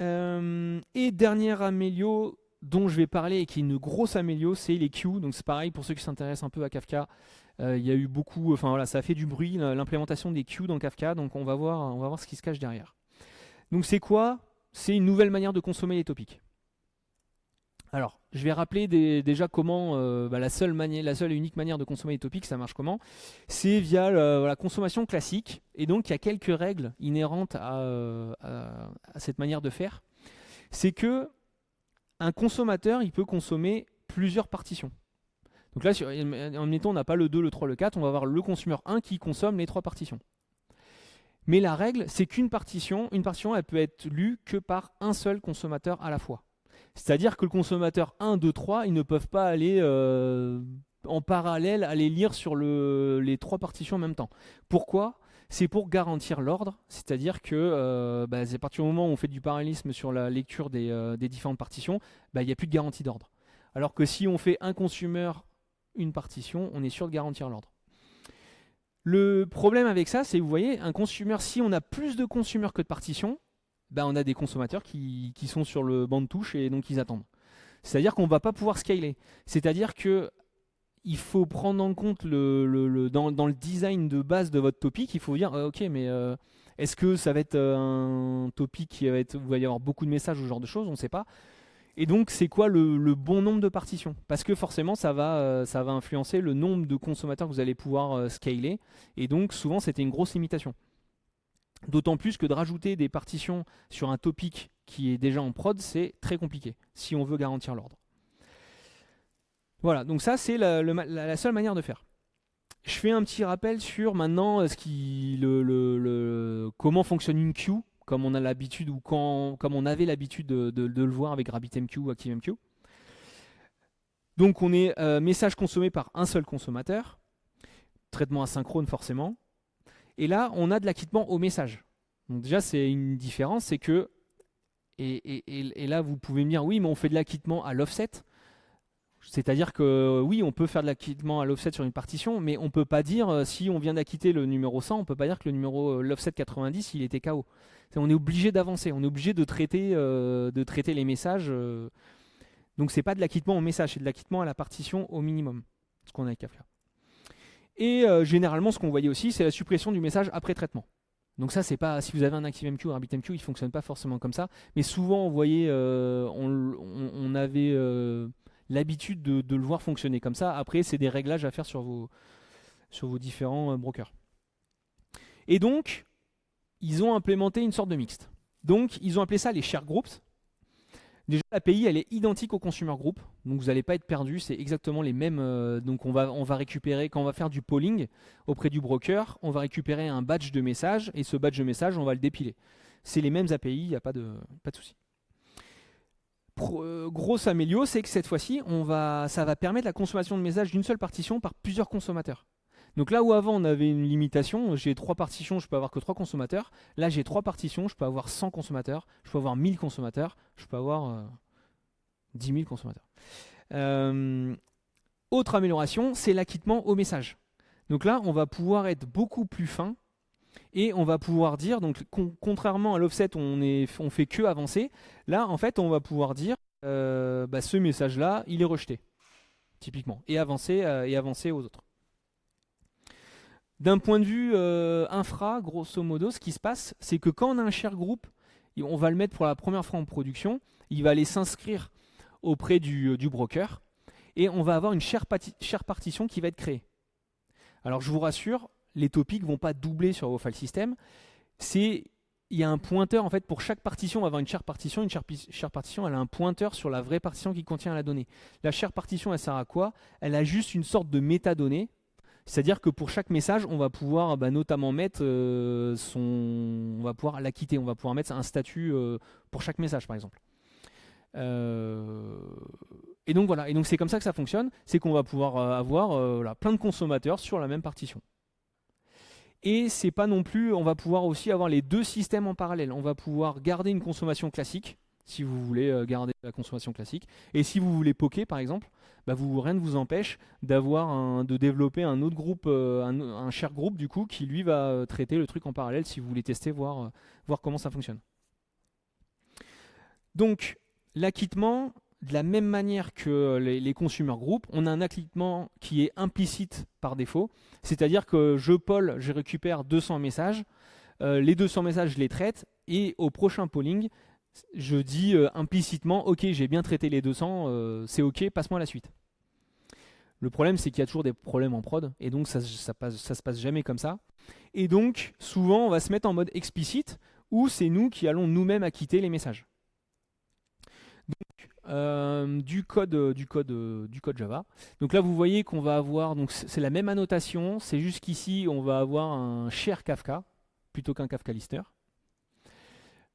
Et dernière amélio dont je vais parler et qui est une grosse amélio, c'est les queues. Donc c'est pareil pour ceux qui s'intéressent un peu à Kafka. Il y a eu beaucoup, ça a fait du bruit l'implémentation des queues dans Kafka. Donc on va voir ce qui se cache derrière. Donc c'est quoi? C'est une nouvelle manière de consommer les topics. Alors, je vais rappeler déjà comment la seule et unique manière de consommer les topics, ça marche comment? C'est via la consommation classique. Et donc, il y a quelques règles inhérentes à cette manière de faire. C'est que un consommateur, il peut consommer plusieurs partitions. Donc là, en mettant, on n'a pas le 2, le 3, le 4, on va avoir le consumer 1 qui consomme les 3 partitions. Mais la règle, c'est qu'une partition, elle peut être lue que par un seul consommateur à la fois. C'est-à-dire que le consommateur 1, 2, 3, ils ne peuvent pas aller en parallèle aller lire sur les 3 partitions en même temps. Pourquoi? C'est pour garantir l'ordre, c'est-à-dire que à partir du moment où on fait du parallélisme sur la lecture des différentes partitions, il n'y a plus de garantie d'ordre. Alors que si on fait un consumer une partition, on est sûr de garantir l'ordre. Le problème avec ça, c'est, vous voyez, un consumer, si on a plus de consommateurs que de partitions, ben on a des consommateurs qui sont sur le banc de touche et donc ils attendent. C'est-à-dire qu'on ne va pas pouvoir scaler. C'est-à-dire que il faut prendre en compte dans le design de base de votre topic, il faut dire ok, mais est-ce que ça va être un topic qui va être, où il va y avoir beaucoup de messages ou ce genre de choses, on ne sait pas. Et donc c'est quoi le bon nombre de partitions? Parce que forcément ça va influencer le nombre de consommateurs que vous allez pouvoir scaler. Et donc souvent c'était une grosse limitation. D'autant plus que de rajouter des partitions sur un topic qui est déjà en prod, c'est très compliqué si on veut garantir l'ordre. Voilà, donc ça c'est la seule manière de faire. Je fais un petit rappel sur maintenant comment fonctionne une queue, comme on a l'habitude ou comme on avait l'habitude de le voir avec RabbitMQ ou ActiveMQ. Donc on est message consommé par un seul consommateur, traitement asynchrone forcément. Et là, on a de l'acquittement au message. Donc déjà, c'est une différence, c'est que, et là, vous pouvez me dire, oui, mais on fait de l'acquittement à l'offset. C'est-à-dire que oui, on peut faire de l'acquittement à l'offset sur une partition, mais on ne peut pas dire, si on vient d'acquitter le numéro 100, on ne peut pas dire que le numéro l'offset 90, il était KO. On est obligé d'avancer, on est obligé de traiter les messages. Donc c'est pas de l'acquittement au message, c'est de l'acquittement à la partition au minimum, ce qu'on a qu'à faire. Et généralement, ce qu'on voyait aussi, c'est la suppression du message après traitement. Donc ça, c'est pas, si vous avez un ActiveMQ ou un RabbitMQ, il ne fonctionne pas forcément comme ça. Mais souvent, on voyait, on avait l'habitude de le voir fonctionner comme ça. Après, c'est des réglages à faire sur vos différents brokers. Et donc, ils ont implémenté une sorte de mixte. Donc, ils ont appelé ça les share groups. Déjà, l'API, elle est identique au consumer group, donc vous n'allez pas être perdu, c'est exactement les mêmes. Donc on va récupérer, quand on va faire du polling auprès du broker, on va récupérer un badge de message, et ce badge de message, on va le dépiler. C'est les mêmes API, il n'y a pas de souci. Grosse amélioration, c'est que cette fois-ci, ça va permettre la consommation de messages d'une seule partition par plusieurs consommateurs. Donc là où avant on avait une limitation, j'ai 3 partitions, je peux avoir que 3 consommateurs. Là j'ai 3 partitions, je peux avoir 100 consommateurs, je peux avoir 1000 consommateurs, je peux avoir 10 000 consommateurs. Autre amélioration, c'est l'acquittement au message. Donc là on va pouvoir être beaucoup plus fin et on va pouvoir dire, donc contrairement à l'offset on fait que avancer, là en fait on va pouvoir dire ce message là il est rejeté, typiquement, et avancer aux autres. D'un point de vue infra, grosso modo, ce qui se passe, c'est que quand on a un share group, on va le mettre pour la première fois en production, il va aller s'inscrire auprès du broker, et on va avoir une share partition qui va être créée. Alors je vous rassure, les topics ne vont pas doubler sur vos file systems. Il y a un pointeur, en fait, pour chaque partition, on va avoir une share partition. Une share partition, elle a un pointeur sur la vraie partition qui contient la donnée. La share partition, elle sert à quoi? Elle a juste une sorte de métadonnée. C'est-à-dire que pour chaque message, on va pouvoir notamment mettre on va pouvoir l'acquitter, on va pouvoir mettre un statut pour chaque message par exemple. Et donc voilà, et donc c'est comme ça que ça fonctionne, c'est qu'on va pouvoir avoir plein de consommateurs sur la même partition. Et c'est pas non plus, on va pouvoir aussi avoir les deux systèmes en parallèle. On va pouvoir garder une consommation classique, si vous voulez garder la consommation classique. Et si vous voulez poker par exemple, rien ne vous empêche de développer un autre groupe, un share group du coup, qui lui va traiter le truc en parallèle si vous voulez tester, voir comment ça fonctionne. Donc l'acquittement, de la même manière que les consumer groups, on a un acquittement qui est implicite par défaut. C'est-à-dire que je récupère 200 messages, les 200 messages je les traite, et au prochain polling, je dis implicitement, ok, j'ai bien traité les 200, c'est ok, passe-moi la suite. Le problème, c'est qu'il y a toujours des problèmes en prod, et donc ça se passe jamais comme ça. Et donc, souvent, on va se mettre en mode explicite, où c'est nous qui allons nous-mêmes acquitter les messages. Donc, du code Java. Donc là, vous voyez qu'on va avoir, donc c'est la même annotation, c'est juste qu'ici, on va avoir un share Kafka plutôt qu'un Kafka lister.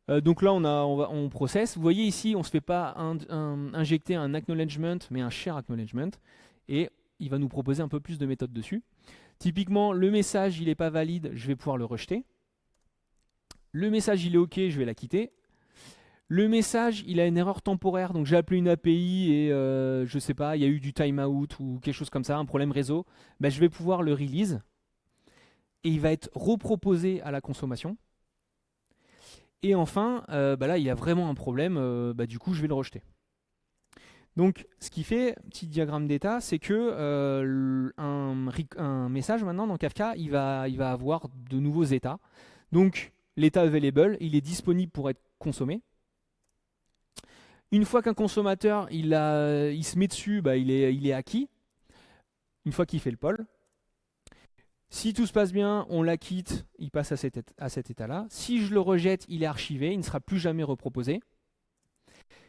Donc là, on processe. Vous voyez ici, on ne se fait pas injecter un acknowledgement, mais un share acknowledgement. Et il va nous proposer un peu plus de méthodes dessus. Typiquement, le message, il n'est pas valide, je vais pouvoir le rejeter. Le message, il est OK, je vais l'acquitter. Le message, il a une erreur temporaire, donc j'ai appelé une API et je sais pas, il y a eu du timeout ou quelque chose comme ça, un problème réseau. Bah, je vais pouvoir le release et il va être reproposé à la consommation. Et enfin, bah là, il y a vraiment un problème, bah, du coup, je vais le rejeter. Donc, ce qui fait, petit diagramme d'état, c'est que un message maintenant dans Kafka, il va avoir de nouveaux états. Donc, l'état available, il est disponible pour être consommé. Une fois qu'un consommateur il se met dessus, bah, il est acquis. Une fois qu'il fait le poll. Si tout se passe bien, on l'acquitte, il passe à cet état-là. Si je le rejette, il est archivé, il ne sera plus jamais reproposé.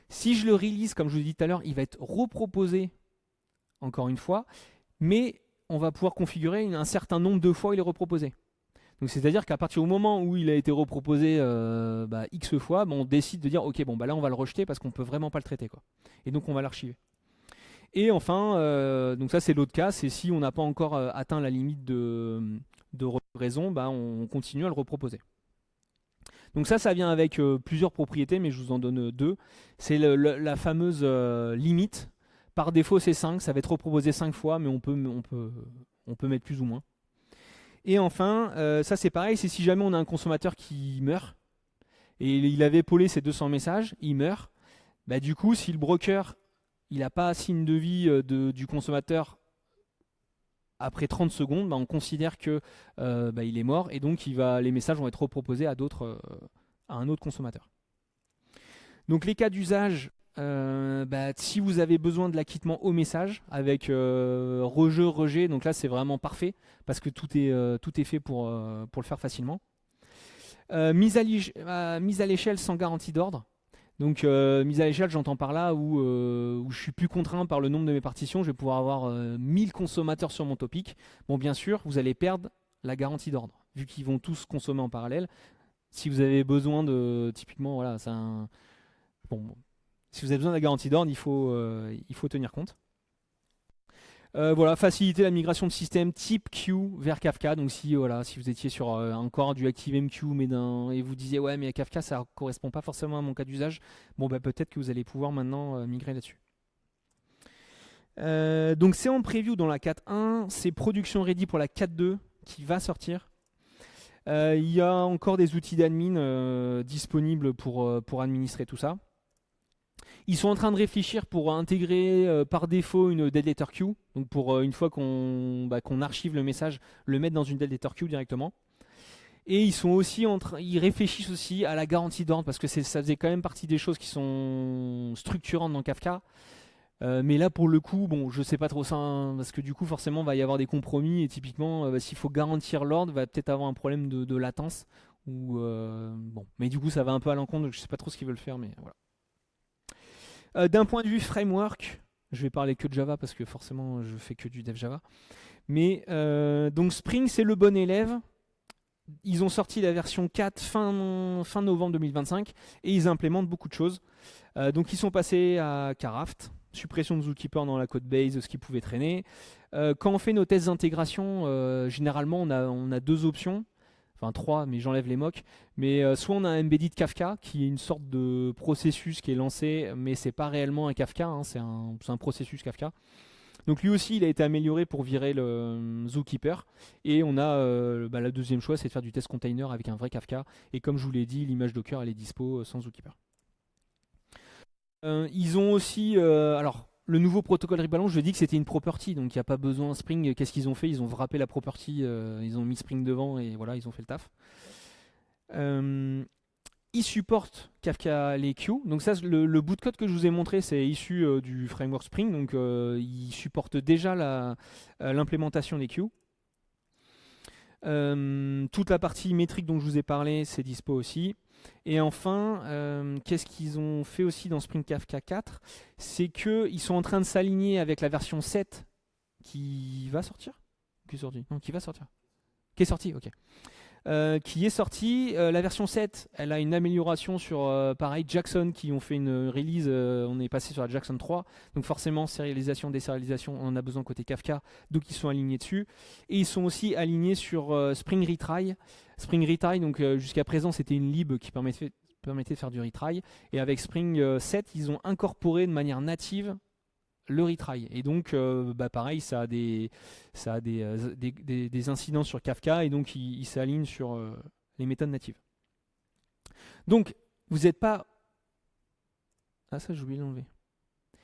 Si je le release, comme je vous ai dit tout à l'heure, il va être reproposé encore une fois, mais on va pouvoir configurer un certain nombre de fois où il est reproposé. Donc c'est-à-dire qu'à partir du moment où il a été reproposé X fois, on décide de dire ok, bon bah là on va le rejeter parce qu'on peut vraiment pas le traiter, quoi. Et donc on va l'archiver. Et enfin, donc ça c'est l'autre cas, c'est si on n'a pas encore atteint la limite de raison, bah on continue à le reproposer. Donc ça vient avec plusieurs propriétés, mais je vous en donne deux. C'est la fameuse limite. Par défaut c'est 5, ça va être reproposé 5 fois, mais on peut mettre plus ou moins. Et enfin, ça c'est pareil, c'est si jamais on a un consommateur qui meurt, et il avait pollé ses 200 messages, il meurt, bah du coup si le broker il n'a pas signe de vie du consommateur après 30 secondes, bah on considère que il est mort, et donc les messages vont être reproposés à un autre consommateur. Donc les cas d'usage, si vous avez besoin de l'acquittement au message avec rejet, donc là c'est vraiment parfait parce que tout est fait pour le faire facilement. Mise à l'échelle sans garantie d'ordre. Donc mise à l'échelle, j'entends par là où je suis plus contraint par le nombre de mes partitions, je vais pouvoir avoir 1000 consommateurs sur mon topic. Bon, bien sûr, vous allez perdre la garantie d'ordre vu qu'ils vont tous consommer en parallèle. Si vous avez besoin de, typiquement, voilà, si vous avez besoin de la garantie d'ordre, il faut tenir compte. Voilà, faciliter la migration de système type queue vers Kafka. Donc si vous étiez sur encore du ActiveMQ et vous disiez ouais mais Kafka ça correspond pas forcément à mon cas d'usage, bon bah peut-être que vous allez pouvoir maintenant migrer là-dessus. Donc c'est en preview dans la 4.1, c'est production ready pour la 4.2 qui va sortir. Il y a encore des outils d'admin disponibles pour administrer tout ça. Ils sont en train de réfléchir pour intégrer par défaut une dead letter queue. Donc pour une fois qu'on archive le message, le mettre dans une dead letter queue directement. Et ils réfléchissent aussi à la garantie d'ordre parce que ça faisait quand même partie des choses qui sont structurantes dans Kafka. Mais là pour le coup, bon, je sais pas trop ça parce que du coup forcément il va y avoir des compromis et typiquement s'il faut garantir l'ordre, va peut-être avoir un problème de latence. Mais du coup ça va un peu à l'encontre, donc je sais pas trop ce qu'ils veulent faire, mais voilà. D'un point de vue framework, je vais parler que de Java parce que forcément je fais que du dev Java. Mais donc Spring c'est le bon élève. Ils ont sorti la version 4 fin novembre 2025 et ils implémentent beaucoup de choses. Donc ils sont passés à Caraft, suppression de Zookeeper dans la codebase, ce qui pouvait traîner. Quand on fait nos tests d'intégration, généralement on a deux options. Enfin 3, mais j'enlève les mocks. Mais soit on a un embedded Kafka, qui est une sorte de processus qui est lancé, mais c'est pas réellement un Kafka, hein, c'est un processus Kafka. Donc lui aussi, il a été amélioré pour virer le Zookeeper. Et on a la deuxième choix, c'est de faire du test container avec un vrai Kafka. Et comme je vous l'ai dit, l'image Docker, elle est dispo sans Zookeeper. Ils ont aussi... alors, le nouveau protocole rebalance, je dis que c'était une property, donc il n'y a pas besoin Spring. Qu'est-ce qu'ils ont fait? Ils ont wrappé la property, ils ont mis Spring devant et voilà, ils ont fait le taf. Ils supportent Kafka les queues. Donc ça, le bout de code que je vous ai montré, c'est issu du framework Spring. Donc ils supportent déjà l'implémentation des queues. Toute la partie métrique dont je vous ai parlé, c'est dispo aussi. Et enfin, qu'est-ce qu'ils ont fait aussi dans Spring Kafka 4? C'est qu'ils sont en train de s'aligner avec la version 7 qui va sortir. Qui est sortie? Non, qui va sortir. Qui est sortie, ok. Qui est sortie. La version 7, elle a une amélioration sur, pareil, Jackson, qui ont fait une release. On est passé sur la Jackson 3. Donc forcément, sérialisation, désérialisation, on en a besoin côté Kafka. Donc ils sont alignés dessus. Et ils sont aussi alignés sur Spring Retry. Spring Retry, donc jusqu'à présent, c'était une lib qui permettait de faire du retry. Et avec Spring 7, ils ont incorporé de manière native le retry. Et donc, pareil, ça a des incidences sur Kafka, et donc il s'aligne sur les méthodes natives. Donc, vous n'êtes pas... Ah, ça, j'ai oublié de l'enlever.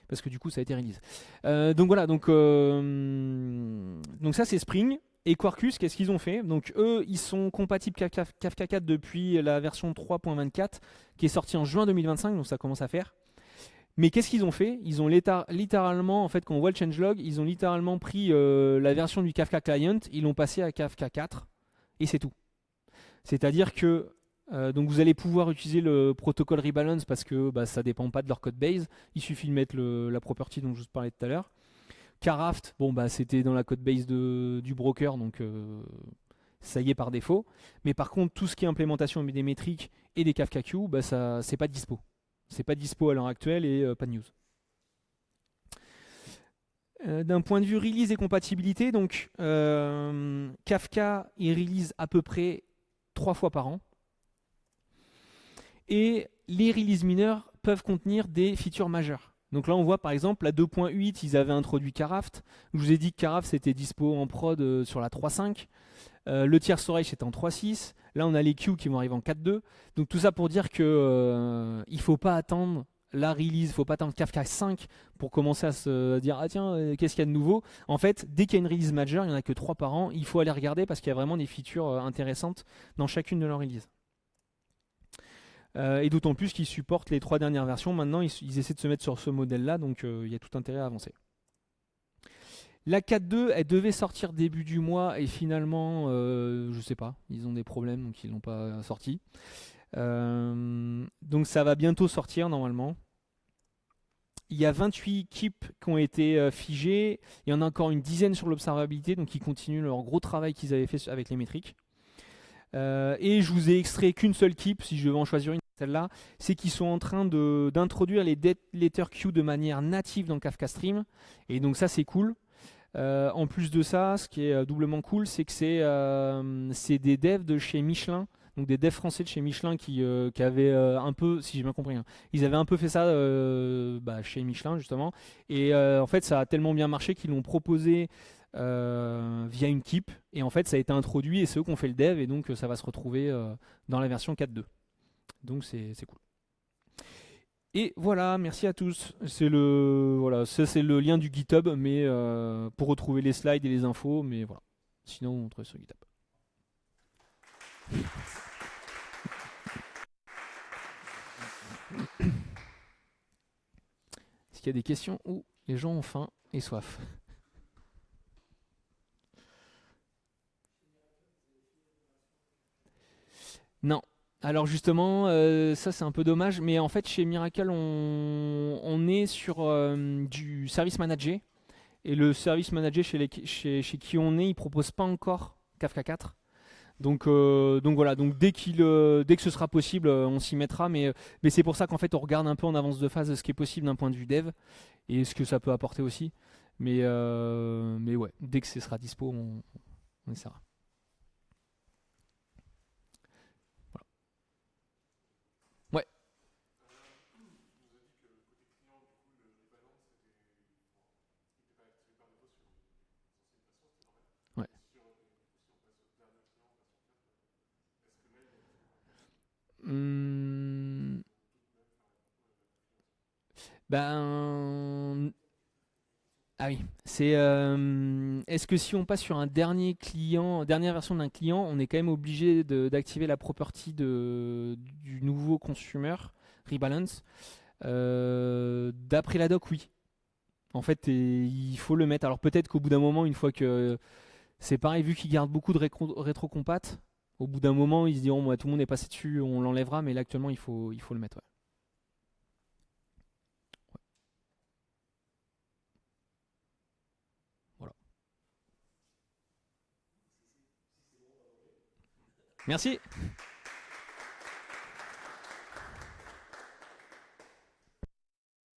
Parce que du coup, ça a été release. Donc voilà, donc ça, c'est Spring. Et Quarkus, qu'est-ce qu'ils ont fait? Donc eux, ils sont compatibles Kafka 4 depuis la version 3.24, qui est sortie en juin 2025, donc ça commence à faire. Mais qu'est-ce qu'ils ont fait? Ils ont littéralement, en fait, quand on voit le changelog, ils ont littéralement pris la version du Kafka Client, ils l'ont passé à Kafka 4, et c'est tout. C'est-à-dire que donc vous allez pouvoir utiliser le protocole rebalance parce que ça ne dépend pas de leur code base. Il suffit de mettre la property dont je vous parlais tout à l'heure. Caraft, c'était dans la code base du broker, donc ça y est par défaut. Mais par contre, tout ce qui est implémentation des métriques et des Kafka Queue, ça c'est pas dispo. C'est pas dispo à l'heure actuelle et pas de news. D'un point de vue release et compatibilité, donc Kafka il release à peu près 3 fois par an. Et les releases mineures peuvent contenir des features majeures. Donc là, on voit par exemple la 2.8, ils avaient introduit Caraft. Je vous ai dit que Caraft c'était dispo en prod sur la 3.5. Le tier storage c'était en 3.6. Là, on a les queues qui vont arriver en 4.2. Donc tout ça pour dire que il faut pas attendre la release, il ne faut pas attendre Kafka 5 pour commencer à se dire ah tiens, qu'est-ce qu'il y a de nouveau. En fait, dès qu'il y a une release majeure, il n'y en a que 3 par an. Il faut aller regarder parce qu'il y a vraiment des features intéressantes dans chacune de leurs releases. Et d'autant plus qu'ils supportent les 3 dernières versions. Maintenant, ils essaient de se mettre sur ce modèle-là, donc il y a tout intérêt à avancer. La 4.2, elle devait sortir début du mois, et finalement, je sais pas, ils ont des problèmes, donc ils l'ont pas sorti. Donc ça va bientôt sortir, normalement. Il y a 28 keeps qui ont été figés. Il y en a encore une dizaine sur l'observabilité, donc ils continuent leur gros travail qu'ils avaient fait avec les métriques. Et je vous ai extrait qu'une seule keep, si je devais en choisir une, celle-là, c'est qu'ils sont en train d'introduire les letter queue de manière native dans Kafka Stream. Et donc ça, c'est cool. En plus de ça, ce qui est doublement cool, c'est que c'est des devs de chez Michelin, donc des devs français de chez Michelin qui avaient un peu, si j'ai bien compris, hein, ils avaient un peu fait ça chez Michelin justement. Et en fait, ça a tellement bien marché qu'ils l'ont proposé via une keep, et en fait ça a été introduit et c'est eux qui ont fait le dev, et donc ça va se retrouver dans la version 4.2. Donc c'est cool. Et voilà, merci à tous. C'est le lien du GitHub, mais pour retrouver les slides et les infos, mais voilà. Sinon on trouve sur GitHub. Est-ce qu'il y a des questions où les gens ont faim et soif? Non. Alors justement, ça c'est un peu dommage, mais en fait chez Miracle on est sur du service manager, et le service manager chez qui on est, il propose pas encore Kafka 4. Donc voilà, donc dès que ce sera possible, on s'y mettra, mais c'est pour ça qu'en fait on regarde un peu en avance de phase ce qui est possible d'un point de vue dev et ce que ça peut apporter aussi. Mais ouais, dès que ce sera dispo, on essaiera. Ouais. Ouais. Hum, ben. Ah oui, est-ce que si on passe sur un dernier client, dernière version d'un client, on est quand même obligé d'activer la property du nouveau consumer, rebalance? D'après la doc, oui. En fait, il faut le mettre. Alors peut-être qu'au bout d'un moment, une fois que c'est pareil, vu qu'ils gardent beaucoup de rétrocompat, au bout d'un moment, ils se diront, tout le monde est passé dessus, on l'enlèvera, mais là actuellement, il faut le mettre. Ouais. Voilà. Merci.